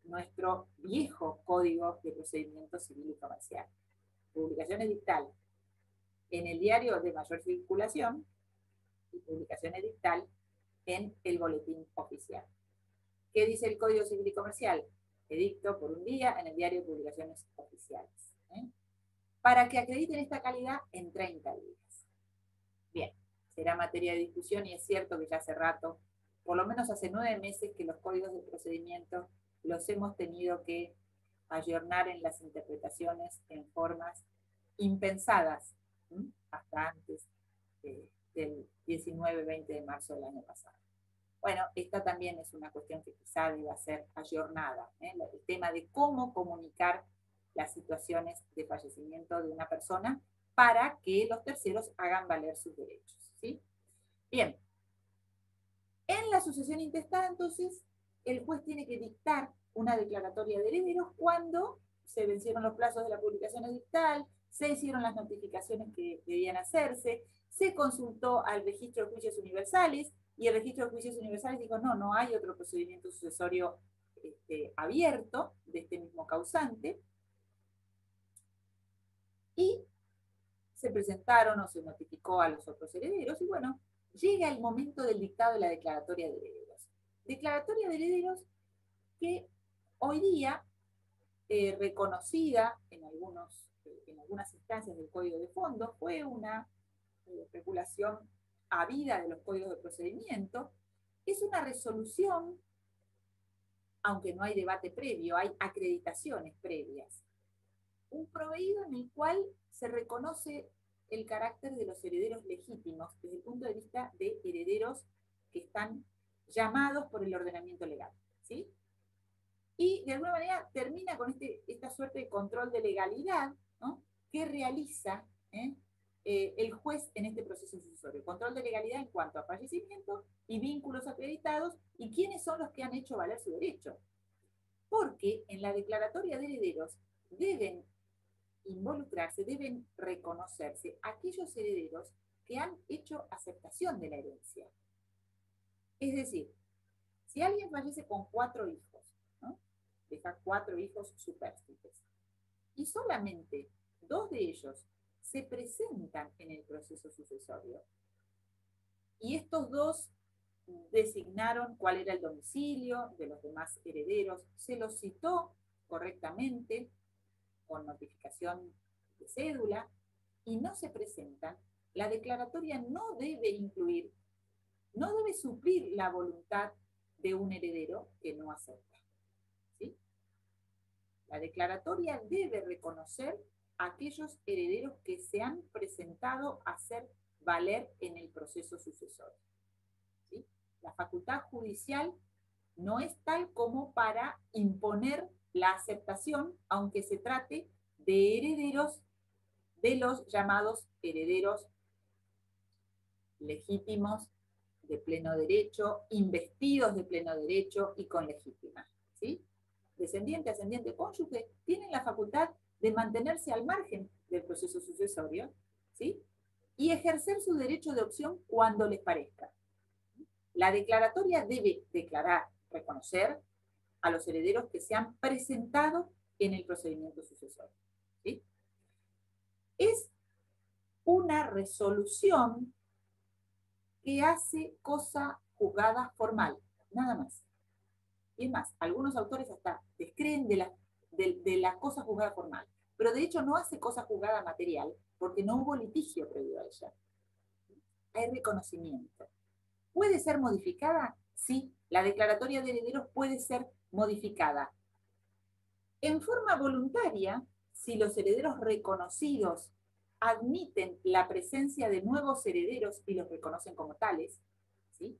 A: nuestro viejo Código de Procedimiento Civil y Comercial. Publicación edictal en el diario de mayor circulación y publicación edictal en el boletín oficial. ¿Qué dice el Código Civil y Comercial? Edicto por un día en el diario de publicaciones oficiales. Para que acrediten esta calidad en 30 días. Bien, será materia de discusión y es cierto que ya hace rato, por lo menos hace 9 meses que los códigos de procedimiento los hemos tenido que ayornar en las interpretaciones en formas impensadas, hasta antes del 19-20 de marzo del año pasado. Bueno, esta también es una cuestión que quizá deba ser ayornada, el tema de cómo comunicar las situaciones de fallecimiento de una persona para que los terceros hagan valer sus derechos. ¿Sí? Bien, en la sucesión intestada, entonces, el juez tiene que dictar una declaratoria de herederos cuando se vencieron los plazos de la publicación edictal, se hicieron las notificaciones que debían hacerse, se consultó al registro de juicios universales, y el registro de juicios universales dijo, no hay otro procedimiento sucesorio abierto de este mismo causante, y se presentaron o se notificó a los otros herederos, y bueno, llega el momento del dictado de la declaratoria de herederos. Declaratoria de herederos que hoy día, reconocida en algunas instancias del Código de Fondo, fue una regulación habida de los códigos de procedimiento, es una resolución, aunque no hay debate previo, hay acreditaciones previas. Un proveído en el cual se reconoce el carácter de los herederos legítimos desde el punto de vista de herederos que están llamados por el ordenamiento legal. ¿Sí? Y de alguna manera termina con esta suerte de control de legalidad, ¿no?, que realiza el juez en este proceso sucesorio. Control de legalidad en cuanto a fallecimiento y vínculos acreditados y quiénes son los que han hecho valer su derecho. Porque en la declaratoria de herederos deben involucrarse, deben reconocerse aquellos herederos que han hecho aceptación de la herencia. Es decir, si alguien fallece con 4 hijos, ¿no? Deja 4 hijos supérstite, y solamente 2 de ellos se presentan en el proceso sucesorio, y estos 2 designaron cuál era el domicilio de los demás herederos, se los citó correctamente con notificación de cédula y no se presentan, la declaratoria no debe incluir, no debe suplir la voluntad de un heredero que no acepta. ¿Sí? La declaratoria debe reconocer a aquellos herederos que se han presentado a hacer valer en el proceso sucesorio. ¿Sí? La facultad judicial no es tal como para imponer la aceptación, aunque se trate de herederos, de los llamados herederos legítimos de pleno derecho, investidos de pleno derecho y con legítima. ¿Sí? Descendiente, ascendiente, cónyuge, tienen la facultad de mantenerse al margen del proceso sucesorio, ¿sí? Y ejercer su derecho de opción cuando les parezca. La declaratoria debe declarar, reconocer a los herederos que se han presentado en el procedimiento sucesorio. ¿Sí? Es una resolución que hace cosa juzgada formal, nada más. Y es más, algunos autores hasta descreen de la cosa juzgada formal, pero de hecho no hace cosa juzgada material, porque no hubo litigio previo a ella. Hay reconocimiento. ¿Puede ser modificada? Sí, la declaratoria de herederos puede ser modificada. En forma voluntaria, si los herederos reconocidos admiten la presencia de nuevos herederos y los reconocen como tales, ¿sí?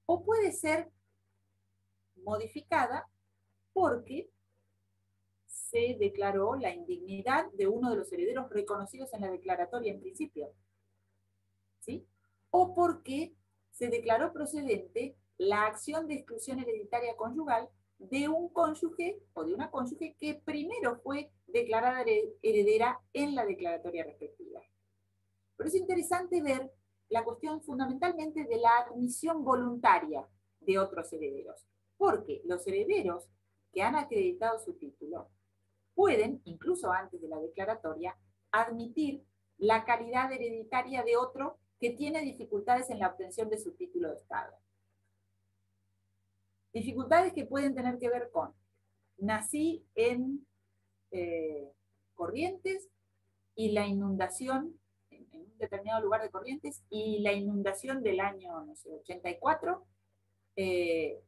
A: O puede ser modificada porque se declaró la indignidad de uno de los herederos reconocidos en la declaratoria en principio, ¿sí? O porque se declaró procedente la acción de exclusión hereditaria conyugal de un cónyuge o de una cónyuge que primero fue declarada heredera en la declaratoria respectiva. Pero es interesante ver la cuestión fundamentalmente de la admisión voluntaria de otros herederos, porque los herederos que han acreditado su título pueden, incluso antes de la declaratoria, admitir la calidad hereditaria de otro que tiene dificultades en la obtención de su título de Estado. Dificultades que pueden tener que ver con: nací en Corrientes y la inundación, en un determinado lugar de Corrientes, y la inundación del año, no sé, 84,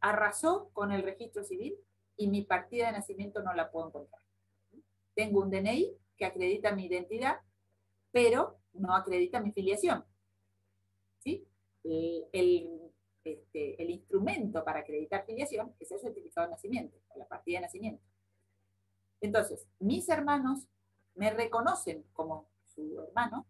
A: arrasó con el registro civil y mi partida de nacimiento no la puedo encontrar. Tengo un DNI que acredita mi identidad, pero no acredita mi filiación. ¿Sí? El instrumento para acreditar filiación es el certificado de nacimiento, la partida de nacimiento. Entonces, mis hermanos me reconocen como su hermano,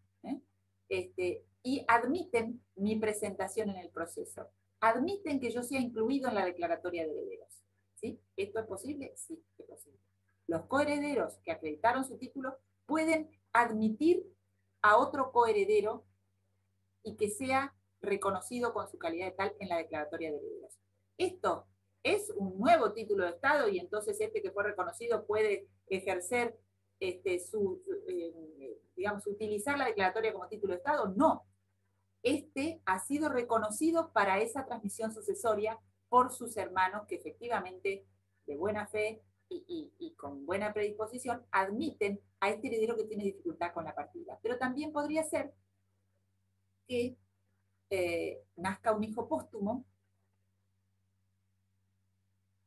A: y admiten mi presentación en el proceso. Admiten que yo sea incluido en la declaratoria de herederos. ¿Sí? ¿Esto es posible? Sí, es posible. Los coherederos que acreditaron su título pueden admitir a otro coheredero y que sea reconocido con su calidad de tal en la declaratoria de herederos. Esto es un nuevo título de Estado y entonces este que fue reconocido puede ejercer digamos, utilizar la declaratoria como título de Estado. No. Este ha sido reconocido para esa transmisión sucesoria por sus hermanos que efectivamente, de buena fe y con buena predisposición, admiten a este heredero que tiene dificultad con la partida. Pero también podría ser que nazca un hijo póstumo,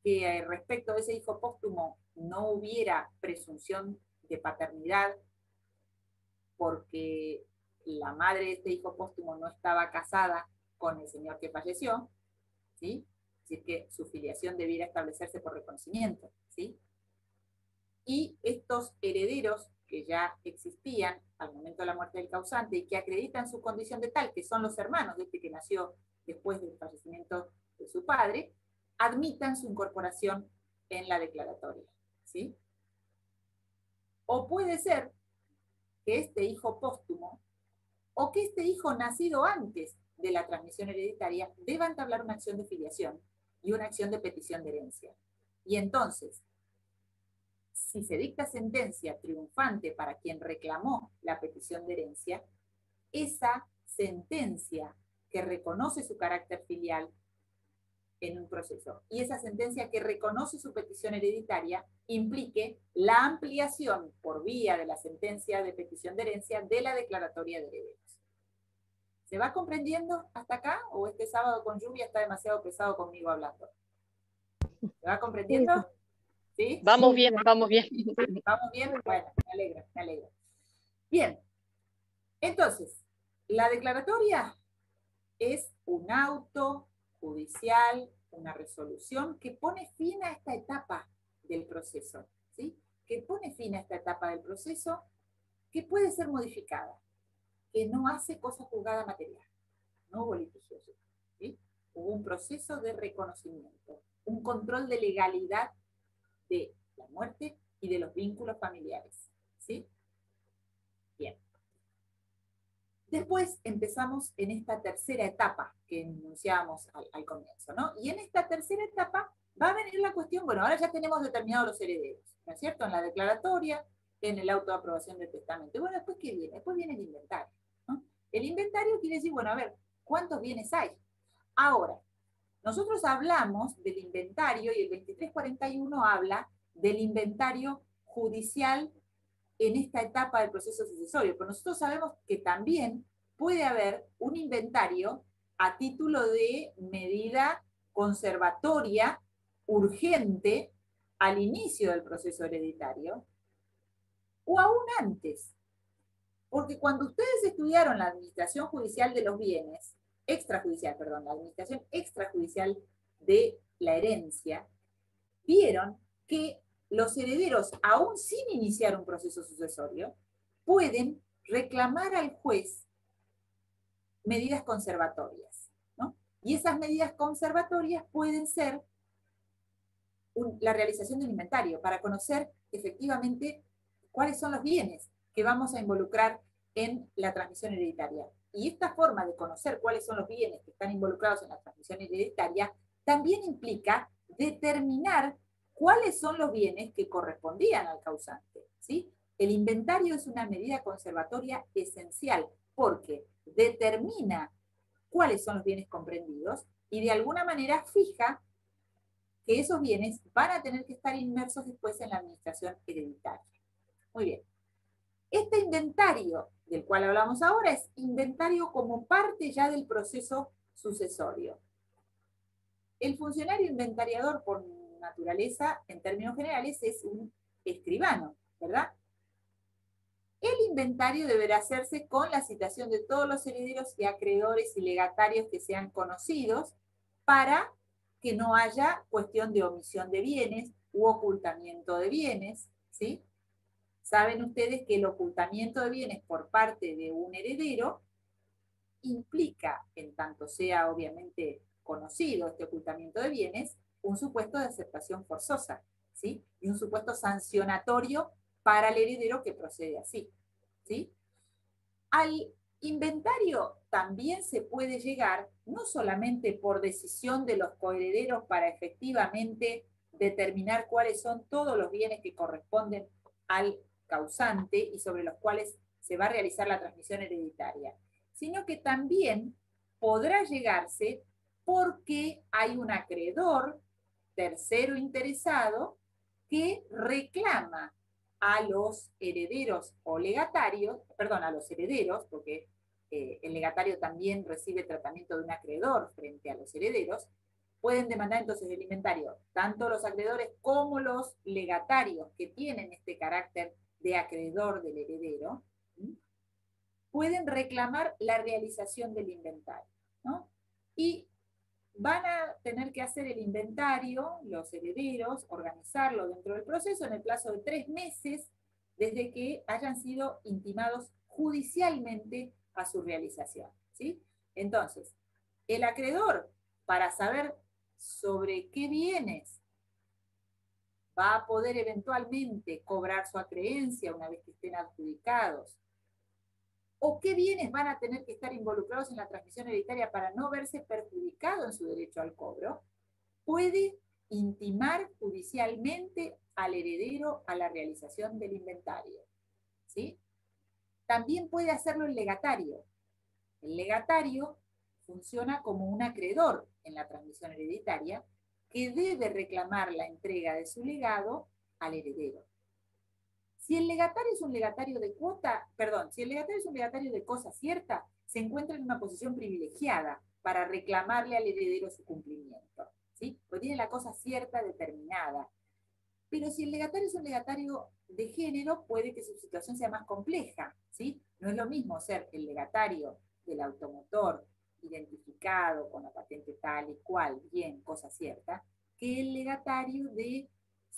A: que respecto a ese hijo póstumo no hubiera presunción de paternidad porque la madre de este hijo póstumo no estaba casada con el señor que falleció, ¿sí? Es decir, que su filiación debiera establecerse por reconocimiento, ¿sí? Y estos herederos que ya existían al momento de la muerte del causante y que acreditan su condición de tal, que son los hermanos de este que nació después del fallecimiento de su padre, admitan su incorporación en la declaratoria, ¿sí? O puede ser que este hijo póstumo, o que este hijo nacido antes de la transmisión hereditaria, deba entablar una acción de filiación y una acción de petición de herencia. Y entonces, si se dicta sentencia triunfante para quien reclamó la petición de herencia, esa sentencia que reconoce su carácter filial en un proceso y esa sentencia que reconoce su petición hereditaria implique la ampliación por vía de la sentencia de petición de herencia de la declaratoria de herederos. ¿Se va comprendiendo hasta acá o este sábado con lluvia está demasiado pesado conmigo hablando? ¿Se va comprendiendo? ¿Sí?
B: Vamos bien, vamos bien.
A: ¿Vamos bien? Bueno, me alegra, me alegra. Bien, entonces, la declaratoria es un auto judicial, una resolución que pone fin a esta etapa del proceso, ¿sí? Que pone fin a esta etapa del proceso que puede ser modificada, que no hace cosa juzgada material, no hubo litigioso, ¿sí? Hubo un proceso de reconocimiento, un control de legalidad de la muerte y de los vínculos familiares, ¿sí? Bien. Después empezamos en esta tercera etapa que enunciábamos al comienzo, ¿no? Y en esta tercera etapa va a venir la cuestión, bueno, ahora ya tenemos determinados los herederos, ¿no es cierto? En la declaratoria, en el auto de aprobación del testamento. Y bueno, ¿después qué viene? Después viene el inventario, ¿no? El inventario quiere decir, bueno, a ver, ¿cuántos bienes hay? Ahora, nosotros hablamos del inventario y el 2341 habla del inventario judicial en esta etapa del proceso sucesorio, pero nosotros sabemos que también puede haber un inventario a título de medida conservatoria urgente al inicio del proceso hereditario o aún antes. Porque cuando ustedes estudiaron la administración judicial de los bienes, la administración extrajudicial de la herencia, vieron que los herederos, aún sin iniciar un proceso sucesorio, pueden reclamar al juez medidas conservatorias, ¿no? Y esas medidas conservatorias pueden ser la realización de un inventario para conocer efectivamente cuáles son los bienes que vamos a involucrar en la transmisión hereditaria. Y esta forma de conocer cuáles son los bienes que están involucrados en la transmisión hereditaria también implica determinar cuáles son los bienes que correspondían al causante, ¿sí? El inventario es una medida conservatoria esencial porque determina cuáles son los bienes comprendidos y de alguna manera fija que esos bienes van a tener que estar inmersos después en la administración hereditaria. Muy bien. Este inventario del cual hablamos ahora es inventario como parte ya del proceso sucesorio. El funcionario inventariador por naturaleza, en términos generales, es un escribano, ¿verdad? El inventario deberá hacerse con la citación de todos los herederos y acreedores y legatarios que sean conocidos para que no haya cuestión de omisión de bienes u ocultamiento de bienes, ¿sí? Saben ustedes que el ocultamiento de bienes por parte de un heredero implica, en tanto sea obviamente conocido este ocultamiento de bienes, un supuesto de aceptación forzosa, ¿sí? Y un supuesto sancionatorio para el heredero que procede así, ¿sí? Al inventario también se puede llegar, no solamente por decisión de los coherederos para efectivamente determinar cuáles son todos los bienes que corresponden al causante y sobre los cuales se va a realizar la transmisión hereditaria, sino que también podrá llegarse porque hay un acreedor, tercero interesado, que reclama a los herederos o legatarios, perdón, a los herederos, porque el legatario también recibe tratamiento de un acreedor frente a los herederos, pueden demandar entonces el inventario, tanto los acreedores como los legatarios que tienen este carácter de acreedor del heredero, ¿sí? Pueden reclamar la realización del inventario, ¿no? Y van a tener que hacer el inventario, los herederos, organizarlo dentro del proceso en el plazo de 3 meses desde que hayan sido intimados judicialmente a su realización, ¿sí? Entonces, el acreedor, para saber sobre qué bienes va a poder eventualmente cobrar su acreencia una vez que estén adjudicados, o qué bienes van a tener que estar involucrados en la transmisión hereditaria para no verse perjudicado en su derecho al cobro, puede intimar judicialmente al heredero a la realización del inventario. ¿Sí? También puede hacerlo el legatario. El legatario funciona como un acreedor en la transmisión hereditaria que debe reclamar la entrega de su legado al heredero. Si el legatario es un legatario de cuota, perdón, si el legatario es un legatario de cosa cierta, se encuentra en una posición privilegiada para reclamarle al heredero su cumplimiento, ¿sí? Porque tiene la cosa cierta determinada. Pero si el legatario es un legatario de género, puede que su situación sea más compleja, ¿sí? No es lo mismo ser el legatario del automotor identificado con la patente tal y cual, bien, cosa cierta, que el legatario de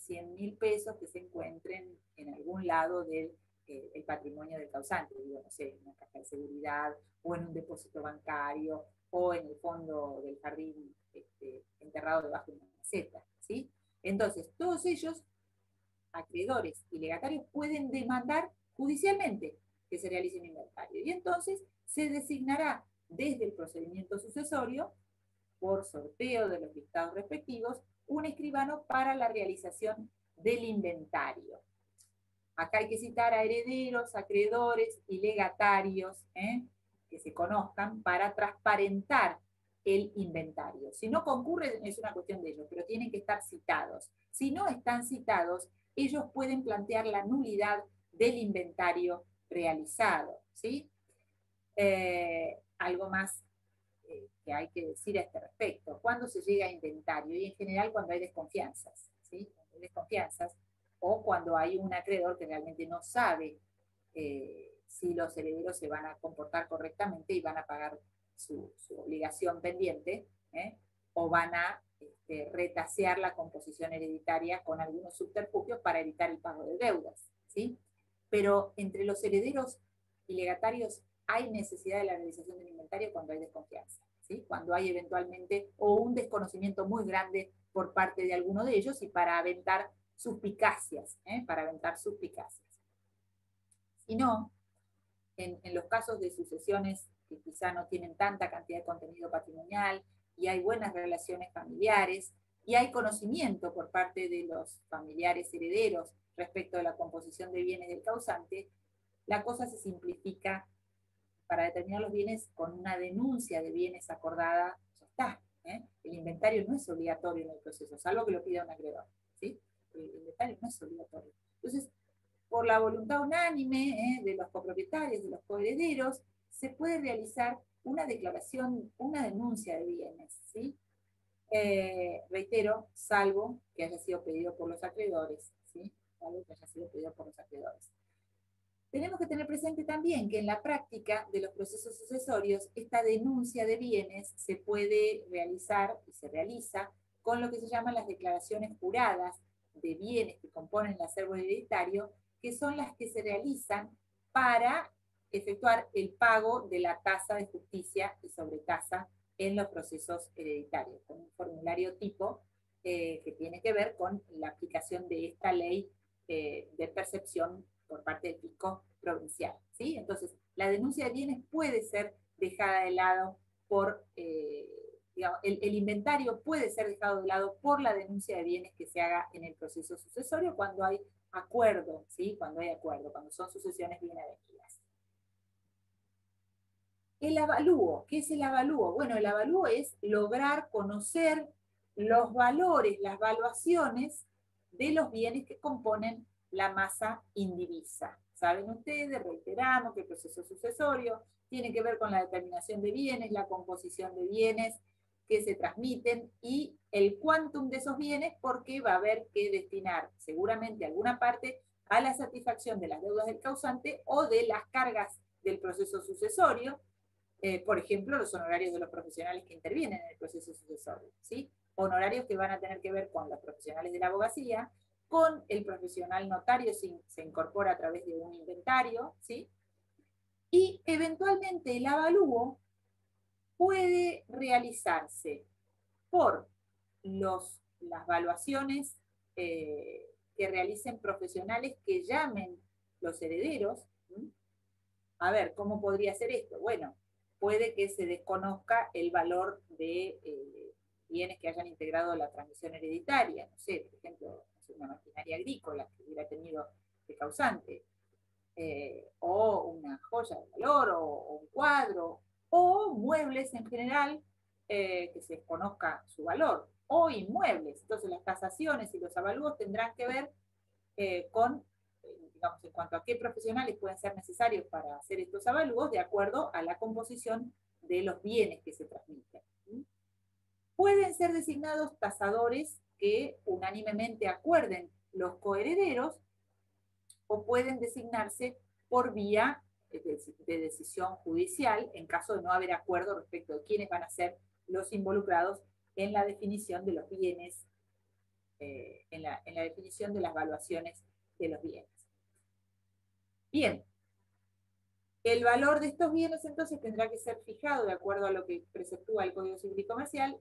A: 100.000 pesos que se encuentren en algún lado del el patrimonio del causante, digo, no sé, en una caja de seguridad, o en un depósito bancario, o en el fondo del jardín enterrado debajo de una maceta, ¿sí? Entonces, todos ellos, acreedores y legatarios, pueden demandar judicialmente que se realice un inventario. Y entonces se designará desde el procedimiento sucesorio, por sorteo de los listados respectivos, un escribano para la realización del inventario. Acá hay que citar a herederos, acreedores y legatarios, que se conozcan para transparentar el inventario. Si no concurren, es una cuestión de ellos, pero tienen que estar citados. Si no están citados, ellos pueden plantear la nulidad del inventario realizado, ¿sí? Algo más que hay que decir a este respecto. ¿Cuándo se llega a inventario? Y en general cuando hay desconfianzas, ¿sí? Cuando hay desconfianzas, o cuando hay un acreedor que realmente no sabe si los herederos se van a comportar correctamente y van a pagar su obligación pendiente, o van a retasear la composición hereditaria con algunos subterfugios para evitar el pago de deudas, ¿sí? Pero entre los herederos y legatarios hay necesidad de la realización del inventario cuando hay desconfianza, ¿sí? Cuando hay eventualmente o un desconocimiento muy grande por parte de alguno de ellos y para aventar suspicacias, para aventar suspicacias. Si no, en los casos de sucesiones que quizá no tienen tanta cantidad de contenido patrimonial y hay buenas relaciones familiares y hay conocimiento por parte de los familiares herederos respecto de la composición de bienes del causante, la cosa se simplifica para determinar los bienes con una denuncia de bienes acordada, ya está. El inventario no es obligatorio en el proceso, salvo que lo pida un acreedor, ¿sí? El inventario no es obligatorio. Entonces, por la voluntad unánime de los copropietarios, de los coherederos, se puede realizar una declaración, una denuncia de bienes, ¿sí? Reitero, salvo que haya sido pedido por los acreedores, ¿sí? Salvo que haya sido pedido por los acreedores. Tenemos que tener presente también que en la práctica de los procesos sucesorios, esta denuncia de bienes se puede realizar y se realiza con lo que se llaman las declaraciones juradas de bienes que componen el acervo hereditario, que son las que se realizan para efectuar el pago de la tasa de justicia y sobretasa en los procesos hereditarios, con un formulario tipo que tiene que ver con la aplicación de esta ley de percepción por parte del fisco provincial, ¿sí? Entonces, la denuncia de bienes puede ser dejada de lado por, digamos, el inventario puede ser dejado de lado por la denuncia de bienes que se haga en el proceso sucesorio cuando hay acuerdo, ¿sí? Cuando hay acuerdo, cuando son sucesiones bien avenidas. El avalúo, ¿qué es el avalúo? Bueno, el avalúo es lograr conocer los valores, las valuaciones de los bienes que componen la masa indivisa. Saben ustedes, reiteramos que el proceso sucesorio tiene que ver con la determinación de bienes, la composición de bienes que se transmiten y el quantum de esos bienes, porque va a haber que destinar seguramente alguna parte a la satisfacción de las deudas del causante o de las cargas del proceso sucesorio, por ejemplo, los honorarios de los profesionales que intervienen en el proceso sucesorio, ¿sí? Honorarios que van a tener que ver con los profesionales de la abogacía, con el profesional notario si se incorpora a través de un inventario, ¿sí? Y eventualmente el avalúo puede realizarse por las valuaciones que realicen profesionales que llamen los herederos, ¿sí? A ver, ¿cómo podría ser esto? Bueno, puede que se desconozca el valor de bienes que hayan integrado la transmisión hereditaria, no sé, por ejemplo, no sé, una maquinaria agrícola que hubiera tenido de causante, o una joya de valor, o un cuadro, o muebles en general, que se desconozca su valor, o inmuebles. Entonces las tasaciones y los avalúos tendrán que ver con, digamos, en cuanto a qué profesionales pueden ser necesarios para hacer estos avalúos, de acuerdo a la composición de los bienes que se transmiten. Pueden ser designados tasadores que unánimemente acuerden los coherederos, o pueden designarse por vía de decisión judicial en caso de no haber acuerdo respecto de quiénes van a ser los involucrados en la definición de los bienes, en la definición de las valuaciones de los bienes. Bien, el valor de estos bienes entonces tendrá que ser fijado de acuerdo a lo que preceptúa el Código Civil y Comercial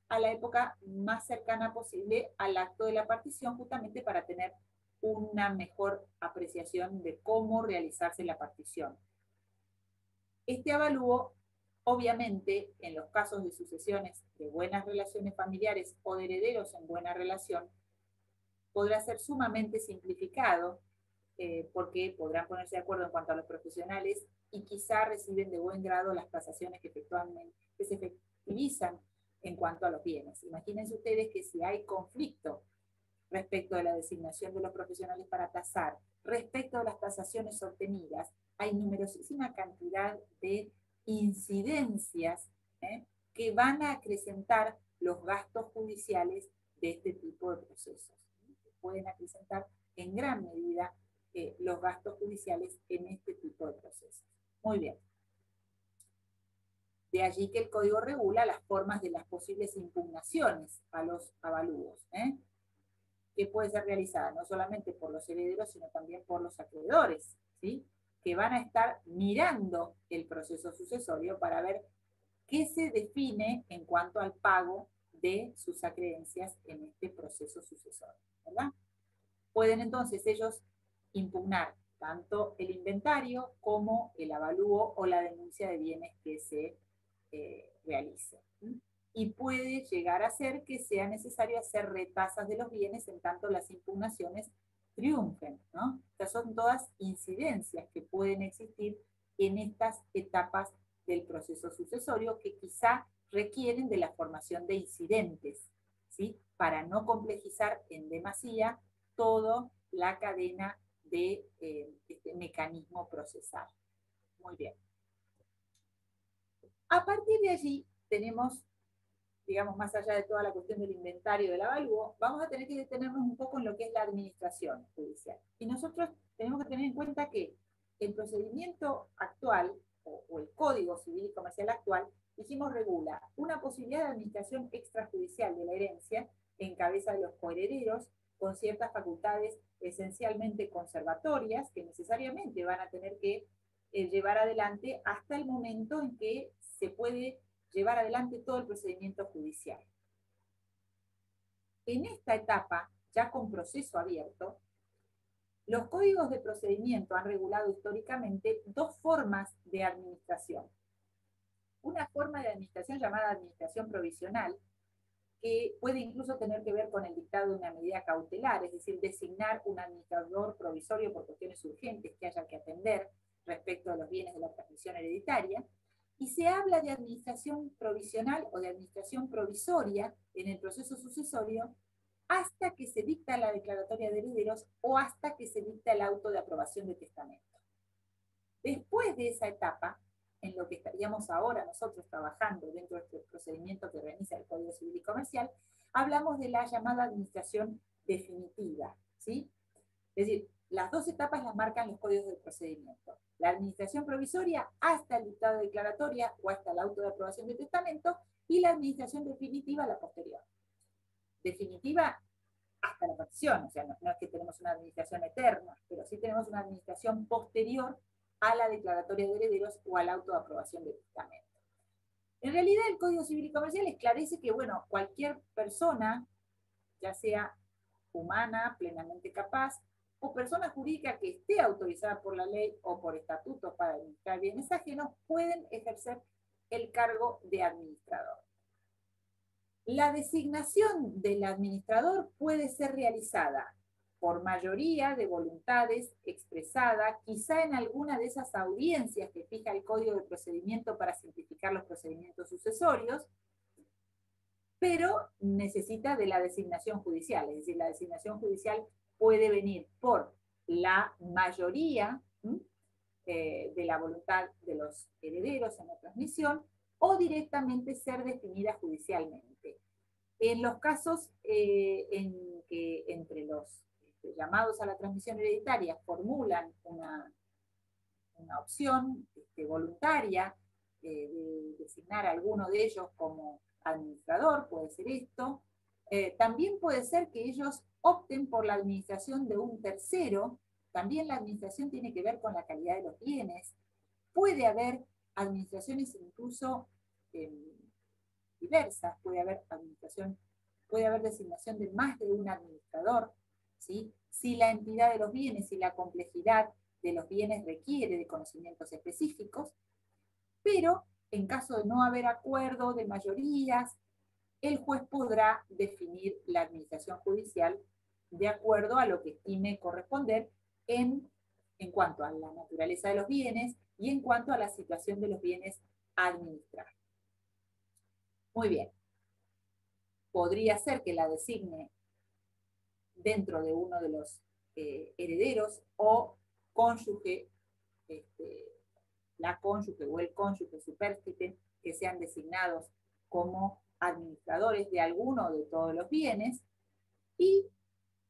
A: a la época más cercana posible al acto de la partición, justamente para tener una mejor apreciación de cómo realizarse la partición. Este avalúo, obviamente, en los casos de sucesiones de buenas relaciones familiares o de herederos en buena relación, podrá ser sumamente simplificado, porque podrán ponerse de acuerdo en cuanto a los profesionales y quizá reciben de buen grado las tasaciones que se efectivizan en cuanto a los bienes. Imagínense ustedes que si hay conflicto respecto de la designación de los profesionales para tasar, respecto a las tasaciones obtenidas, hay numerosísima cantidad de incidencias que van a acrecentar los gastos judiciales de este tipo de procesos. Pueden acrecentar en gran medida los gastos judiciales en este tipo de procesos. Muy bien. De allí que el Código regula las formas de las posibles impugnaciones a los avalúos, que puede ser realizada no solamente por los herederos, sino también por los acreedores, ¿sí? Que van a estar mirando el proceso sucesorio para ver qué se define en cuanto al pago de sus acreencias en este proceso sucesorio, ¿verdad? Pueden entonces ellos impugnar tanto el inventario como el avalúo o la denuncia de bienes que se realice. Y puede llegar a ser que sea necesario hacer retasas de los bienes en tanto las impugnaciones triunfen, ¿no? Estas son todas incidencias que pueden existir en estas etapas del proceso sucesorio que quizá requieren de la formación de incidentes, ¿sí? Para no complejizar en demasía toda la cadena de este mecanismo procesal. Muy bien. A partir de allí tenemos, digamos, más allá de toda la cuestión del inventario del avalúo, vamos a tener que detenernos un poco en lo que es la administración judicial. Y nosotros tenemos que tener en cuenta que el procedimiento actual, o el Código Civil y Comercial actual, dijimos, regula una posibilidad de administración extrajudicial de la herencia en cabeza de los coherederos, con ciertas facultades esencialmente conservatorias que necesariamente van a tener que llevar adelante hasta el momento en que se puede llevar adelante todo el procedimiento judicial. En esta etapa, ya con proceso abierto, los códigos de procedimiento han regulado históricamente dos formas de administración. Una forma de administración llamada administración provisional, que puede incluso tener que ver con el dictado de una medida cautelar, es decir, designar un administrador provisorio por cuestiones urgentes que haya que atender respecto a los bienes de la transmisión hereditaria, y se habla de administración provisional o de administración provisoria en el proceso sucesorio hasta que se dicta la declaratoria de herederos o hasta que se dicta el auto de aprobación de testamento. Después de esa etapa, en lo que estaríamos ahora nosotros trabajando dentro de este procedimiento que organiza el Código Civil y Comercial, hablamos de la llamada administración definitiva, ¿sí? Es decir, las dos etapas las marcan los códigos de procedimiento. La administración provisoria hasta el dictado de declaratoria o hasta el auto de aprobación de testamento, y la administración definitiva, la posterior. Definitiva hasta la partición, o sea, no es que tenemos una administración eterna, pero sí tenemos una administración posterior a la declaratoria de herederos o al auto de aprobación de testamento. En realidad, el Código Civil y Comercial esclarece que, bueno, cualquier persona, ya sea humana, plenamente capaz, o persona jurídica que esté autorizada por la ley o por estatutos para administrar bienes ajenos pueden ejercer el cargo de administrador. La designación del administrador puede ser realizada por mayoría de voluntades expresada, quizá en alguna de esas audiencias que fija el Código de Procedimiento para simplificar los procedimientos sucesorios, pero necesita de la designación judicial, es decir, la designación judicial puede venir por la mayoría de la voluntad de los herederos en la transmisión, o directamente ser definida judicialmente. En los casos en que entre los llamados a la transmisión hereditaria formulan una opción voluntaria de designar a alguno de ellos como administrador, puede ser esto. También puede ser que ellos opten por la administración de un tercero. También la administración tiene que ver con la calidad de los bienes. Puede haber administraciones incluso diversas, puede haber designación de más de un administrador, ¿sí? Si la entidad de los bienes y la complejidad de los bienes requiere de conocimientos específicos, pero en caso de no haber acuerdo de mayorías, el juez podrá definir la administración judicial de acuerdo a lo que estime corresponder en cuanto a la naturaleza de los bienes y en cuanto a la situación de los bienes a administrar. Muy bien. Podría ser que la designe dentro de uno de los herederos o cónyuge, la cónyuge o el cónyuge superstite, que sean designados como administradores de alguno o de todos los bienes, y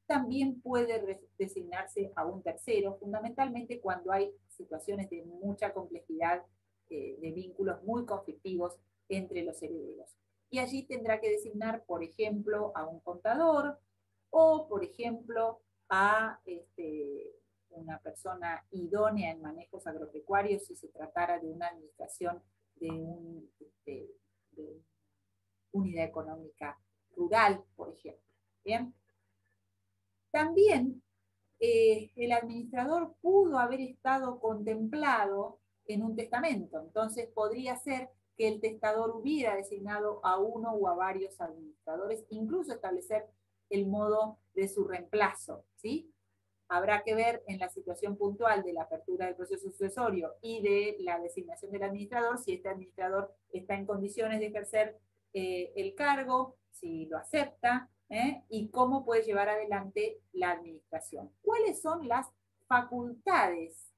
A: también puede designarse a un tercero, fundamentalmente cuando hay situaciones de mucha complejidad, de vínculos muy conflictivos entre los herederos. Y allí tendrá que designar, por ejemplo, a un contador, o, por ejemplo, a una persona idónea en manejos agropecuarios si se tratara de una administración de una unidad económica rural, por ejemplo. ¿Bien? También el administrador pudo haber estado contemplado en un testamento, entonces podría ser que el testador hubiera designado a uno o a varios administradores, incluso establecer el modo de su reemplazo, ¿sí? Habrá que ver en la situación puntual de la apertura del proceso sucesorio y de la designación del administrador, si este administrador está en condiciones de ejercer el cargo, si lo acepta, y cómo puede llevar adelante la administración. ¿Cuáles son las facultades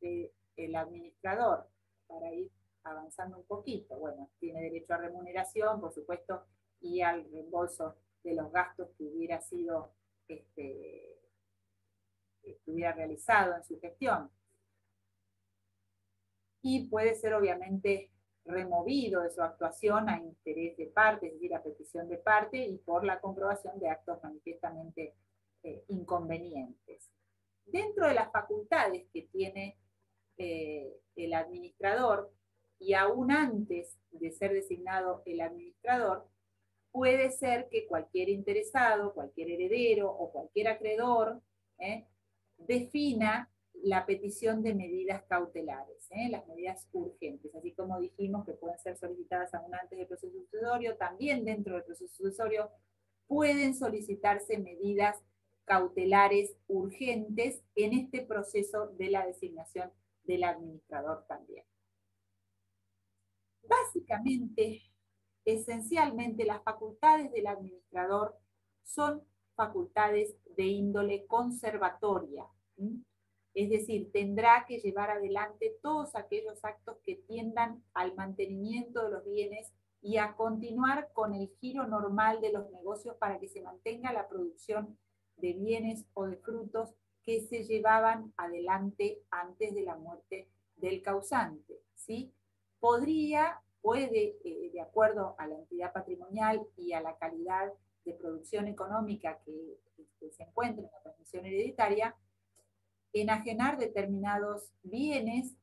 A: del administrador? Para ir avanzando un poquito. Bueno, tiene derecho a remuneración, por supuesto, y al reembolso de los gastos que hubiera sido estuviera realizado en su gestión. Y puede ser obviamente removido de su actuación a interés de parte, es decir, a petición de parte, y por la comprobación de actos manifiestamente inconvenientes. Dentro de las facultades que tiene el administrador, y aún antes de ser designado el administrador, puede ser que cualquier interesado, cualquier heredero o cualquier acreedor defina la petición de medidas cautelares, las medidas urgentes, así como dijimos que pueden ser solicitadas aún antes del proceso sucesorio, también dentro del proceso sucesorio pueden solicitarse medidas cautelares urgentes en este proceso de la designación del administrador también. Básicamente, esencialmente, las facultades del administrador son facultades de índole conservatoria. Es decir, tendrá que llevar adelante todos aquellos actos que tiendan al mantenimiento de los bienes y a continuar con el giro normal de los negocios para que se mantenga la producción de bienes o de frutos que se llevaban adelante antes de la muerte del causante, ¿sí? Puede, de acuerdo a la entidad patrimonial y a la calidad de producción económica que se encuentra en la transmisión hereditaria, enajenar determinados bienes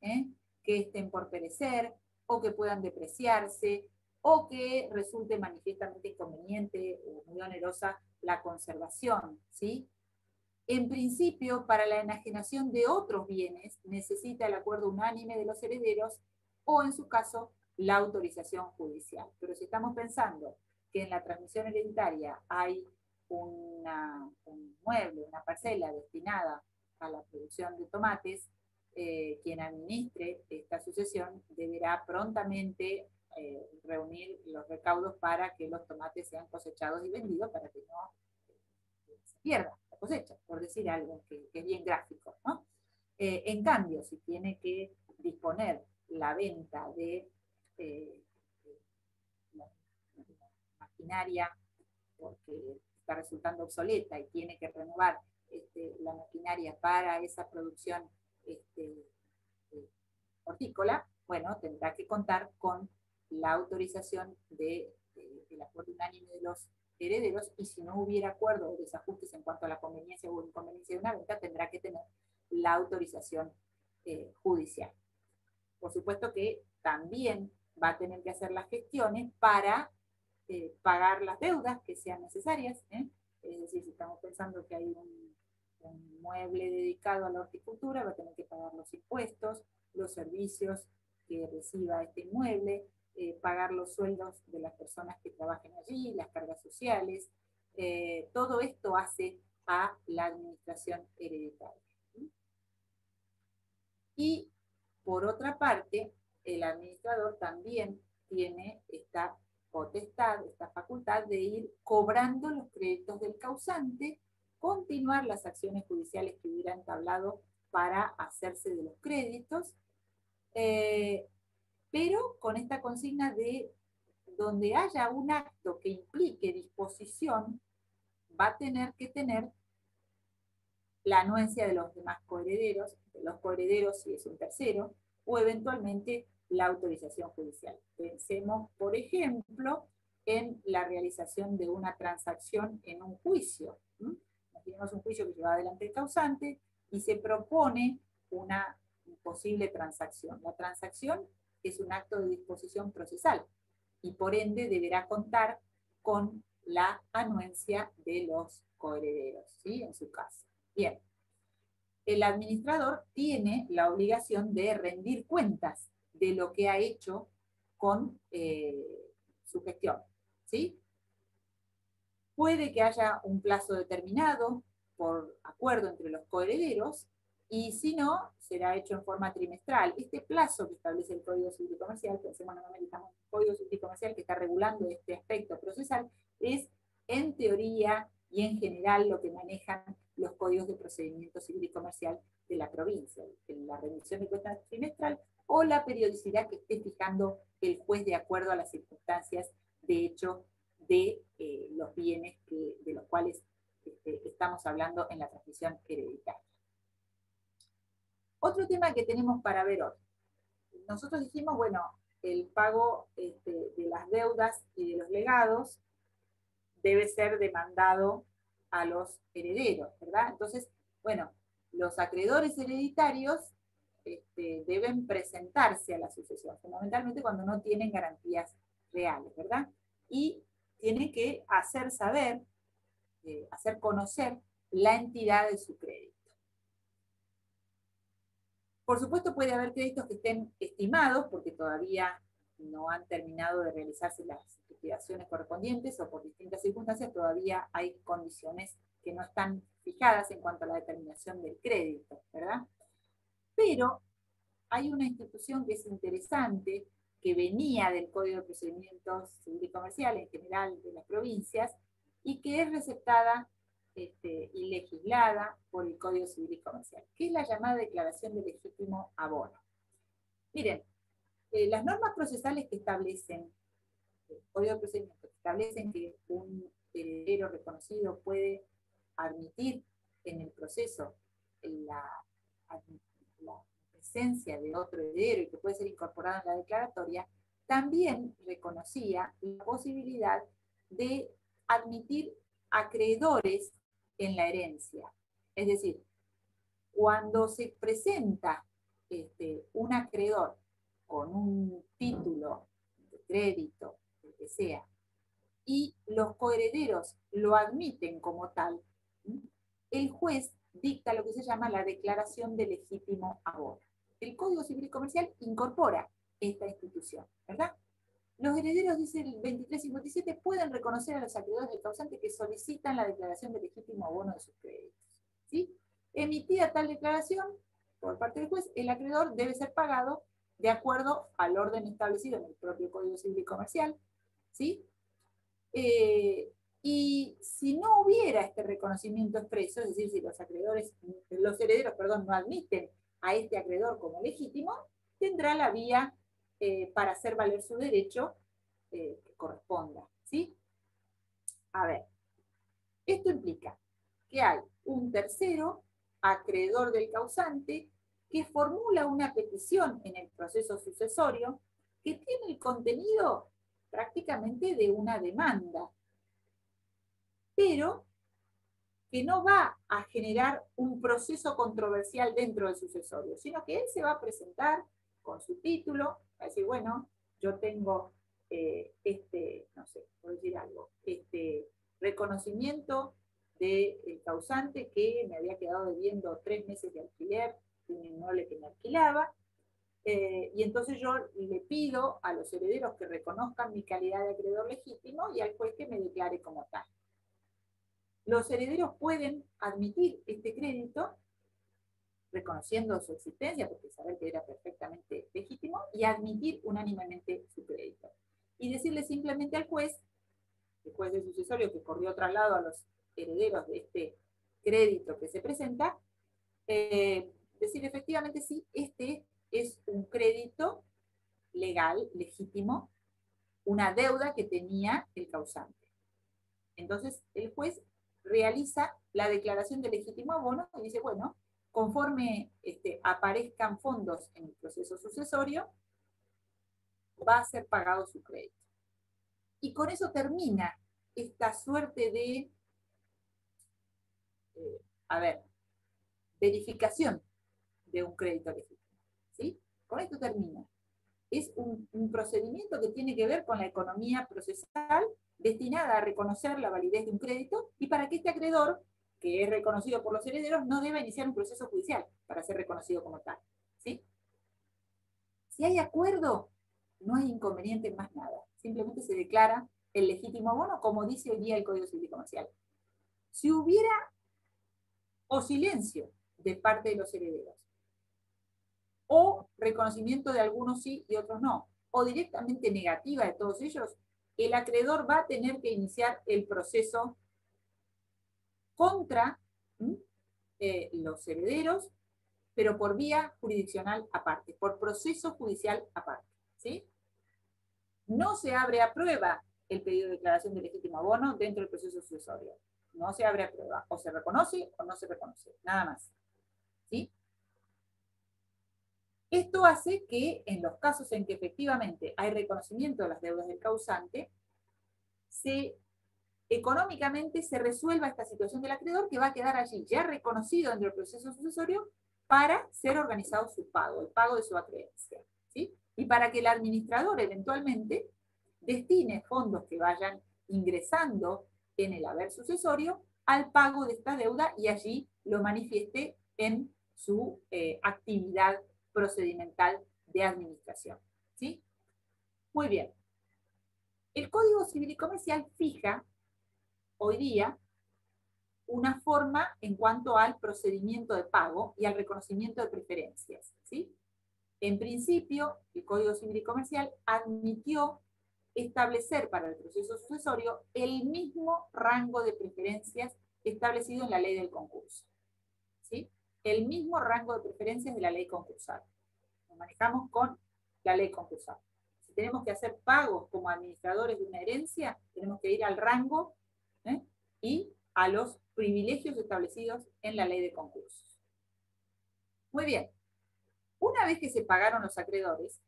A: que estén por perecer o que puedan depreciarse o que resulte manifiestamente inconveniente o muy onerosa la conservación, ¿sí? En principio, para la enajenación de otros bienes, necesita el acuerdo unánime de los herederos o, en su caso, la autorización judicial. Pero si estamos pensando que en la transmisión hereditaria hay un mueble, una parcela destinada a la producción de tomates, quien administre esta sucesión deberá prontamente reunir los recaudos para que los tomates sean cosechados y vendidos, para que no se pierda la cosecha, por decir algo que es bien gráfico, ¿no? En cambio, si tiene que disponer la venta de la maquinaria porque está resultando obsoleta y tiene que renovar la maquinaria para esa producción hortícola, bueno, tendrá que contar con la autorización del acuerdo unánime de los herederos, y si no hubiera acuerdo o desajustes en cuanto a la conveniencia o inconveniencia de una venta, tendrá que tener la autorización judicial. Por supuesto que también va a tener que hacer las gestiones para pagar las deudas que sean necesarias, ¿eh? Es decir, si estamos pensando que hay un mueble dedicado a la horticultura, va a tener que pagar los impuestos, los servicios que reciba este inmueble, pagar los sueldos de las personas que trabajen allí, las cargas sociales, todo esto hace a la administración hereditaria. Y por otra parte, el administrador también tiene esta potestad, esta facultad de ir cobrando los créditos del causante, continuar las acciones judiciales que hubiera entablado para hacerse de los créditos, pero con esta consigna de donde haya un acto que implique disposición, va a tener que tener la anuencia de los demás coherederos, de los coherederos si es un tercero, o eventualmente la autorización judicial. Pensemos, por ejemplo, en la realización de una transacción en un juicio. Tenemos un juicio que lleva adelante el causante y se propone una posible transacción. La transacción es un acto de disposición procesal y por ende deberá contar con la anuencia de los coherederos, ¿sí? En su caso. Bien. El administrador tiene la obligación de rendir cuentas de lo que ha hecho con su gestión, ¿sí? Puede que haya un plazo determinado por acuerdo entre los coherederos, y si no, será hecho en forma trimestral. Este plazo que establece el Código Civil y Comercial, pensemos nuevamente, estamos en el Código Civil y Comercial que está regulando este aspecto procesal, es en teoría y en general lo que manejan los códigos de procedimiento civil y comercial de la provincia, la rendición de cuentas trimestral o la periodicidad que esté fijando el juez de acuerdo a las circunstancias de hecho de los bienes de los cuales estamos hablando en la transmisión hereditaria. Otro tema que tenemos para ver hoy. Nosotros dijimos, bueno, el pago de las deudas y de los legados debe ser demandado a los herederos, ¿verdad? Entonces, bueno, los acreedores hereditarios deben presentarse a la sucesión, fundamentalmente cuando no tienen garantías reales, ¿verdad? Y tienen que hacer saber, hacer conocer la entidad de su crédito. Por supuesto puede haber créditos que estén estimados porque todavía no han terminado de realizarse las liquidaciones correspondientes o por distintas circunstancias todavía hay condiciones que no están fijadas en cuanto a la determinación del crédito, ¿verdad? Pero hay una institución que es interesante, que venía del Código de Procedimientos Civil y Comercial en general de las provincias y que es receptada y legislada por el Código Civil y Comercial, que es la llamada declaración de legítimo abono. Miren, las normas procesales que establecen, el Código de Procedimientos, que establecen que un heredero reconocido puede admitir en el proceso la presencia de otro heredero y que puede ser incorporado en la declaratoria, también reconocía la posibilidad de admitir acreedores en la herencia. Es decir, cuando se presenta un acreedor con un título de crédito, el que sea, y los coherederos lo admiten como tal, el juez dicta lo que se llama la declaración de legítimo abono. El Código Civil y Comercial incorpora esta institución, ¿verdad? Los herederos, dice el 2357, pueden reconocer a los acreedores del causante que solicitan la declaración de legítimo abono de sus créditos, ¿sí? Emitida tal declaración por parte del juez, el acreedor debe ser pagado de acuerdo al orden establecido en el propio Código Civil y Comercial, ¿sí? Y si no hubiera este reconocimiento expreso, es decir, si los herederos, no admiten a este acreedor como legítimo, tendrá la vía para hacer valer su derecho que corresponda, ¿sí? A ver, esto implica que hay un tercero, acreedor del causante, que formula una petición en el proceso sucesorio que tiene el contenido prácticamente de una demanda, pero que no va a generar un proceso controversial dentro del sucesorio, sino que él se va a presentar con su título, va a decir, bueno, yo tengo no sé, por decir algo, reconocimiento del causante que me había quedado debiendo 3 meses de alquiler de un inmueble que me alquilaba, y entonces yo le pido a los herederos que reconozcan mi calidad de acreedor legítimo y al juez que me declare como tal. Los herederos pueden admitir este crédito, reconociendo su existencia, porque saber que era perfectamente legítimo, y admitir unánimemente su crédito. Y decirle simplemente al juez, el juez del sucesorio que corrió traslado a los herederos de este crédito que se presenta, decir efectivamente sí, este es un crédito legal, legítimo, una deuda que tenía el causante. Entonces el juez realiza la declaración de legítimo abono y dice, bueno, conforme aparezcan fondos en el proceso sucesorio, va a ser pagado su crédito. Y con eso termina esta suerte de, verificación de un crédito legítimo, ¿sí? Con esto termina. Es un procedimiento que tiene que ver con la economía procesal destinada a reconocer la validez de un crédito y para que este acreedor, que es reconocido por los herederos, no deba iniciar un proceso judicial para ser reconocido como tal, ¿sí? Si hay acuerdo, no hay inconveniente en más nada. Simplemente se declara el legítimo abono, como dice hoy día el Código Civil y Comercial. Si hubiera o silencio de parte de los herederos, o reconocimiento de algunos sí y otros no, o directamente negativa de todos ellos, el acreedor va a tener que iniciar el proceso contra los herederos, pero por vía jurisdiccional aparte, por proceso judicial aparte, ¿sí? No se abre a prueba el pedido de declaración de legítimo abono dentro del proceso sucesorio. No se abre a prueba, o se reconoce o no se reconoce, nada más, ¿sí? Esto hace que en los casos en que efectivamente hay reconocimiento de las deudas del causante, económicamente se resuelva esta situación del acreedor que va a quedar allí ya reconocido dentro del proceso sucesorio para ser organizado su pago, el pago de su acreencia, ¿sí? Y para que el administrador eventualmente destine fondos que vayan ingresando en el haber sucesorio al pago de esta deuda y allí lo manifieste en su actividad procedimental de administración, ¿sí? Muy bien. El Código Civil y Comercial fija hoy día una forma en cuanto al procedimiento de pago y al reconocimiento de preferencias, ¿sí? En principio, el Código Civil y Comercial admitió establecer para el proceso sucesorio el mismo rango de preferencias establecido en la ley del concurso, ¿sí? El mismo rango de preferencias de la ley concursal. Nos manejamos con la ley concursal. Si tenemos que hacer pagos como administradores de una herencia, tenemos que ir al rango y a los privilegios establecidos en la ley de concursos. Muy bien. Una vez que se pagaron los acreedores,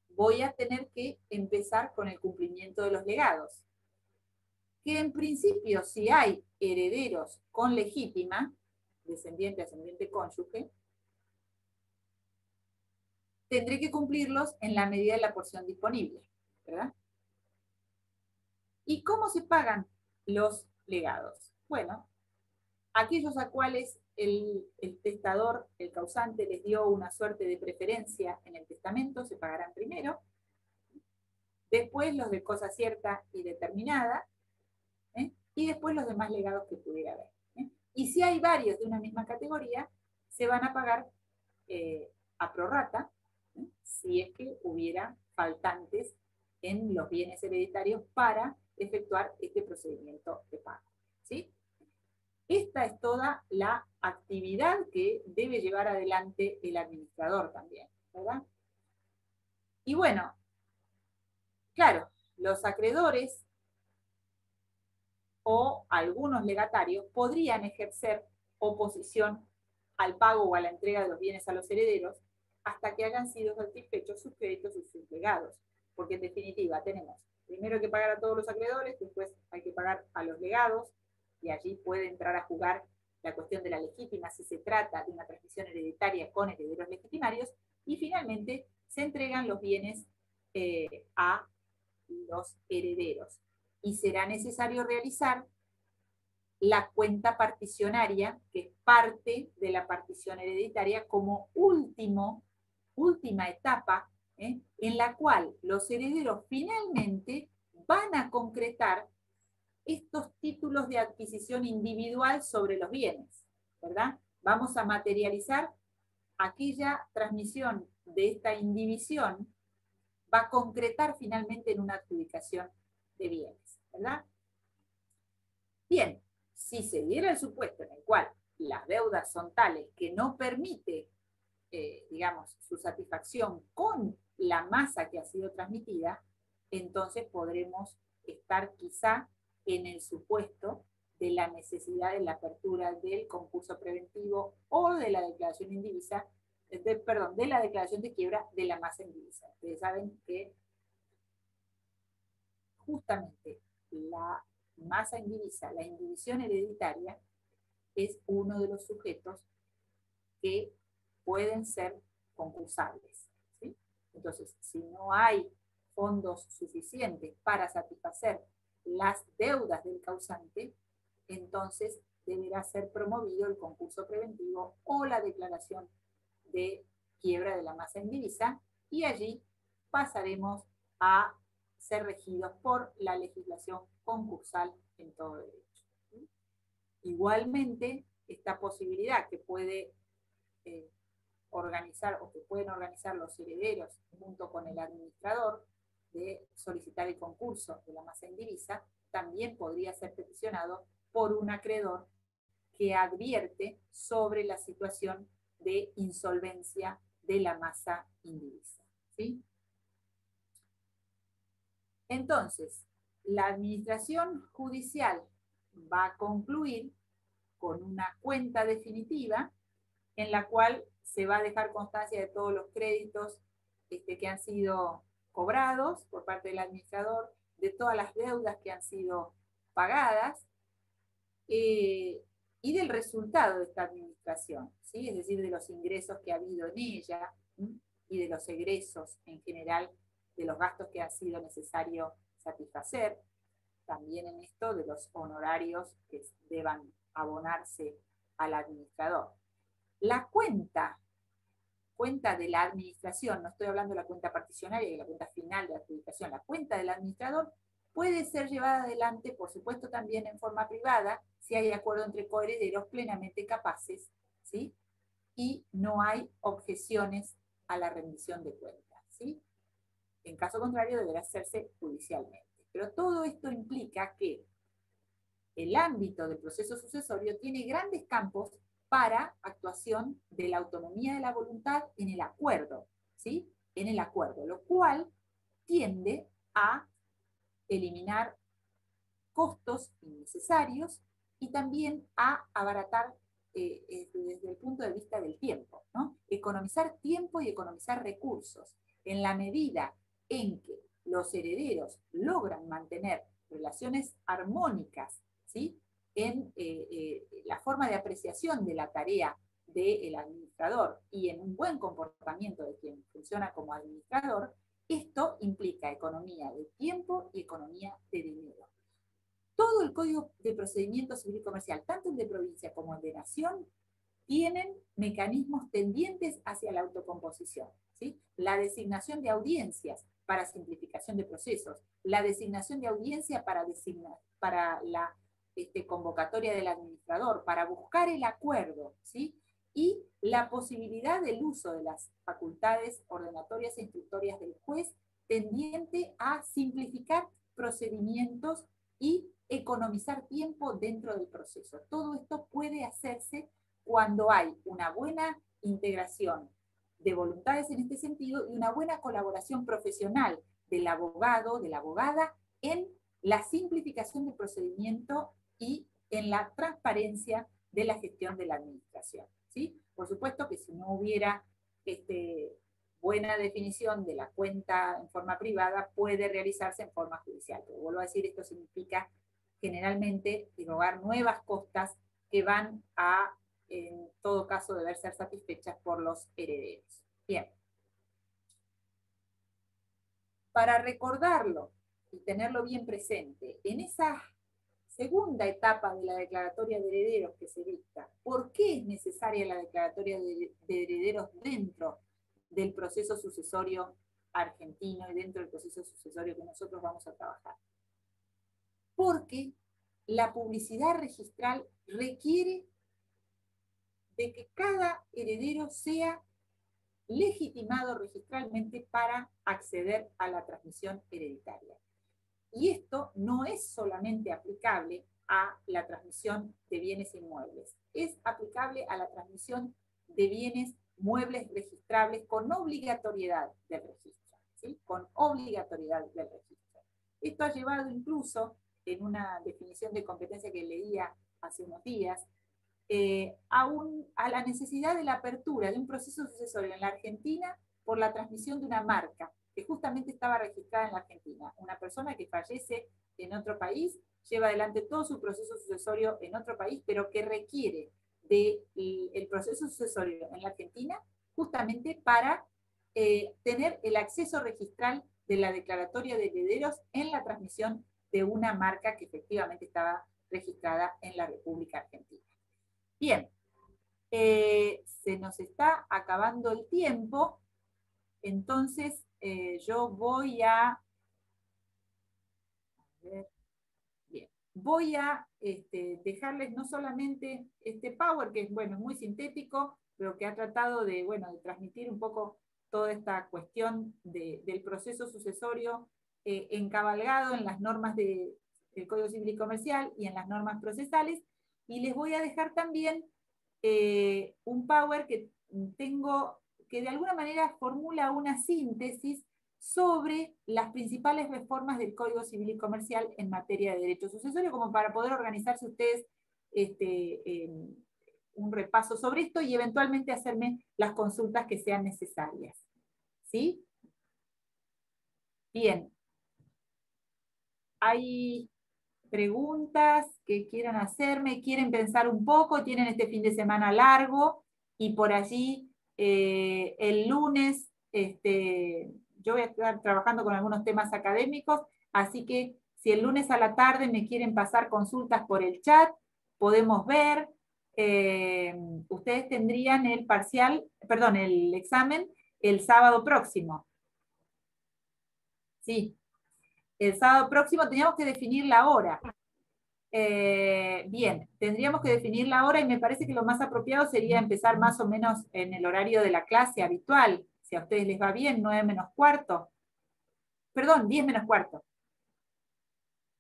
A: voy a tener que empezar con el cumplimiento de los legados. Que en principio, si hay herederos con legítima, descendiente, ascendiente, cónyuge, tendré que cumplirlos en la medida de la porción disponible, ¿verdad? ¿Y cómo se pagan los legados? Bueno, aquellos a cuales el testador, el causante, les dio una suerte de preferencia en el testamento, se pagarán primero. Después los de cosa cierta y determinada, y después los demás legados que pudiera haber. Y si hay varios de una misma categoría, se van a pagar a prorrata, si es que hubiera faltantes en los bienes hereditarios para efectuar este procedimiento de pago. ¿Sí? Esta es toda la actividad que debe llevar adelante el administrador también, ¿verdad? Y bueno, claro, los acreedores o algunos legatarios podrían ejercer oposición al pago o a la entrega de los bienes a los herederos hasta que hayan sido satisfechos sus créditos y sus legados. Porque en definitiva tenemos primero que pagar a todos los acreedores, después hay que pagar a los legados, y allí puede entrar a jugar la cuestión de la legítima si se trata de una transmisión hereditaria con herederos legitimarios, y finalmente se entregan los bienes a los herederos. Y será necesario realizar la cuenta particionaria, que es parte de la partición hereditaria, como última etapa, en la cual los herederos finalmente van a concretar estos títulos de adquisición individual sobre los bienes, ¿verdad? Vamos a materializar aquella transmisión de esta indivisión, va a concretar finalmente en una adjudicación de bienes, ¿verdad? Bien, si se diera el supuesto en el cual las deudas son tales que no permite, digamos, su satisfacción con la masa que ha sido transmitida, entonces podremos estar quizá en el supuesto de la necesidad de la apertura del concurso preventivo o de la declaración indivisa, de la declaración de quiebra de la masa indivisa. Ustedes saben que justamente la masa indivisa, la indivisión hereditaria, es uno de los sujetos que pueden ser concursables, ¿sí? Entonces, si no hay fondos suficientes para satisfacer las deudas del causante, entonces deberá ser promovido el concurso preventivo o la declaración de quiebra de la masa indivisa, y allí pasaremos a ser regidos por la legislación concursal en todo derecho. Igualmente, esta posibilidad que puede organizar o que pueden organizar los herederos junto con el administrador de solicitar el concurso de la masa indivisa, también podría ser peticionado por un acreedor que advierte sobre la situación de insolvencia de la masa indivisa, ¿sí? Entonces, la administración judicial va a concluir con una cuenta definitiva en la cual se va a dejar constancia de todos los créditos que han sido cobrados por parte del administrador, de todas las deudas que han sido pagadas, y del resultado de esta administración, ¿sí? Es decir, de los ingresos que ha habido en ella, ¿sí? Y de los egresos en general, de los gastos que ha sido necesario satisfacer, también en esto de los honorarios que deban abonarse al administrador. La cuenta de la administración, no estoy hablando de la cuenta particionaria y la cuenta final de adjudicación, la cuenta del administrador puede ser llevada adelante, por supuesto, también en forma privada, si hay acuerdo entre coherederos plenamente capaces, ¿sí? Y no hay objeciones a la rendición de cuentas, ¿sí? En caso contrario, deberá hacerse judicialmente. Pero todo esto implica que el ámbito del proceso sucesorio tiene grandes campos para actuación de la autonomía de la voluntad en el acuerdo, ¿sí? En el acuerdo, lo cual tiende a eliminar costos innecesarios y también a abaratar desde el punto de vista del tiempo, ¿no? Economizar tiempo y economizar recursos. En la medida en que los herederos logran mantener relaciones armónicas, ¿sí? En la forma de apreciación de la tarea del administrador y en un buen comportamiento de quien funciona como administrador, esto implica economía de tiempo y economía de dinero. todo el Código de Procedimiento Civil y Comercial, tanto el de provincia como el de nación, tienen mecanismos tendientes hacia la autocomposición, ¿sí? La designación de audiencias para simplificación de procesos, la designación de audiencia para la convocatoria del administrador, para buscar el acuerdo, ¿sí? Y la posibilidad del uso de las facultades ordenatorias e instructorias del juez tendiente a simplificar procedimientos y economizar tiempo dentro del proceso. Todo esto puede hacerse cuando hay una buena integración de voluntades en este sentido y una buena colaboración profesional del abogado, de la abogada, en la simplificación del procedimiento y en la transparencia de la gestión de la administración, ¿sí? Por supuesto que si no hubiera buena definición de la cuenta en forma privada, puede realizarse en forma judicial. Pero vuelvo a decir, esto significa generalmente derogar nuevas costas que van a, en todo caso, deber ser satisfechas por los herederos. Bien. Para recordarlo y tenerlo bien presente, en esa segunda etapa de la declaratoria de herederos que se dicta, ¿por qué es necesaria la declaratoria de herederos dentro del proceso sucesorio argentino y dentro del proceso sucesorio que nosotros vamos a trabajar? Porque la publicidad registral requiere de que cada heredero sea legitimado registralmente para acceder a la transmisión hereditaria. Y esto no es solamente aplicable a la transmisión de bienes inmuebles, es aplicable a la transmisión de bienes muebles registrables con obligatoriedad del registro, ¿sí? Con obligatoriedad del registro. Esto ha llevado incluso, en una definición de competencia que leía hace unos días, a la necesidad de la apertura de un proceso sucesorio en la Argentina por la transmisión de una marca que justamente estaba registrada en la Argentina. Una persona que fallece en otro país lleva adelante todo su proceso sucesorio en otro país, pero que requiere del proceso sucesorio en la Argentina justamente para tener el acceso registral de la declaratoria de herederos en la transmisión de una marca que efectivamente estaba registrada en la República Argentina. Bien, se nos está acabando el tiempo, entonces yo voy a ver, bien, voy a dejarles no solamente este Power, que es bueno, muy sintético, pero que ha tratado de, bueno, de transmitir un poco toda esta cuestión del proceso sucesorio encabalgado en las normas del Código Civil y Comercial y en las normas procesales, y les voy a dejar también un Power que tengo, que de alguna manera formula una síntesis sobre las principales reformas del Código Civil y Comercial en materia de derecho sucesorio, como para poder organizarse ustedes un repaso sobre esto y eventualmente hacerme las consultas que sean necesarias. ¿Sí? Bien. ¿Hay preguntas que quieran hacerme? ¿Quieren pensar un poco? ¿Tienen este fin de semana largo? Y por allí el lunes yo voy a estar trabajando con algunos temas académicos, así que si el lunes a la tarde me quieren pasar consultas por el chat, podemos ver. Ustedes tendrían el parcial, perdón, el examen el sábado próximo. Sí, el sábado próximo teníamos que definir la hora. Bien, tendríamos que definir la hora y me parece que lo más apropiado sería empezar más o menos en el horario de la clase habitual, si a ustedes les va bien, 9 menos cuarto. Perdón, 10 menos cuarto.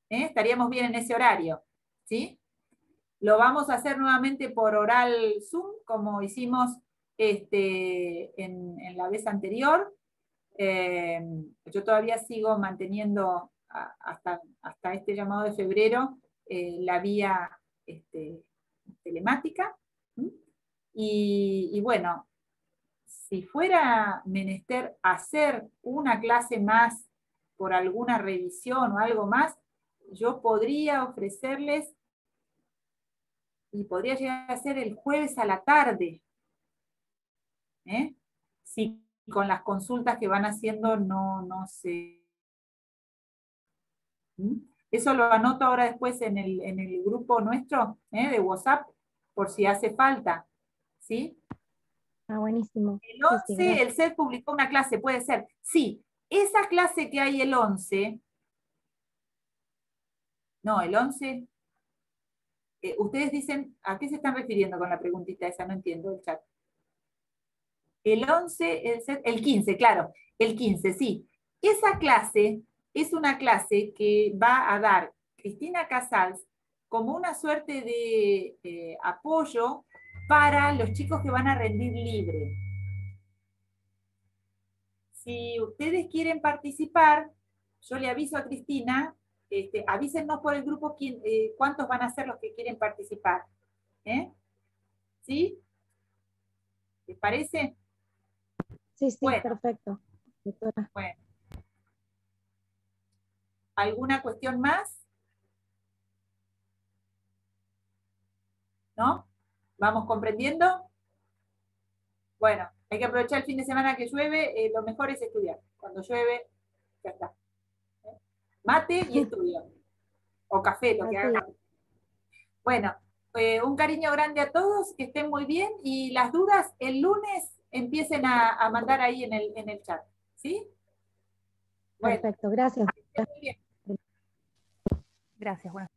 A: Estaríamos bien en ese horario, ¿sí? Lo vamos a hacer nuevamente por oral Zoom, como hicimos en la vez anterior. Yo todavía sigo manteniendo hasta este llamado de febrero la vía telemática. Y bueno, si fuera menester hacer una clase más por alguna revisión o algo más, yo podría ofrecerles, y podría llegar a ser el jueves a la tarde, si con las consultas que van haciendo no sé. Eso lo anoto ahora después en el grupo nuestro de WhatsApp, por si hace falta. ¿Sí?
C: Ah, buenísimo.
A: El
C: Sí,
A: 11,
C: gracias.
A: el SED publicó una clase, puede ser. Sí, esa clase que hay el 11, no, el 11, ustedes dicen, ¿a qué se están refiriendo con la preguntita esa? No entiendo el chat. El 11, el 15, claro, el 15, sí. Esa clase es una clase que va a dar Cristina Casals como una suerte de apoyo para los chicos que van a rendir libre. Si ustedes quieren participar, yo le aviso a Cristina, avísennos por el grupo cuántos van a ser los que quieren participar. ¿Sí? ¿Les parece?
C: Sí, sí,
A: Bueno,
C: perfecto, doctora.
A: bueno. ¿Alguna cuestión más? ¿No? ¿Vamos comprendiendo? Bueno, hay que aprovechar el fin de semana que llueve, lo mejor es estudiar. Cuando llueve, ya está. Mate y estudio. O café, lo que
C: Así
A: hagan. Bueno, un cariño grande a todos, que estén muy bien, y las dudas el lunes empiecen a mandar ahí en el chat. ¿Sí? Bueno,
C: Perfecto, gracias.
A: que estén muy bien.
E: Gracias, buenas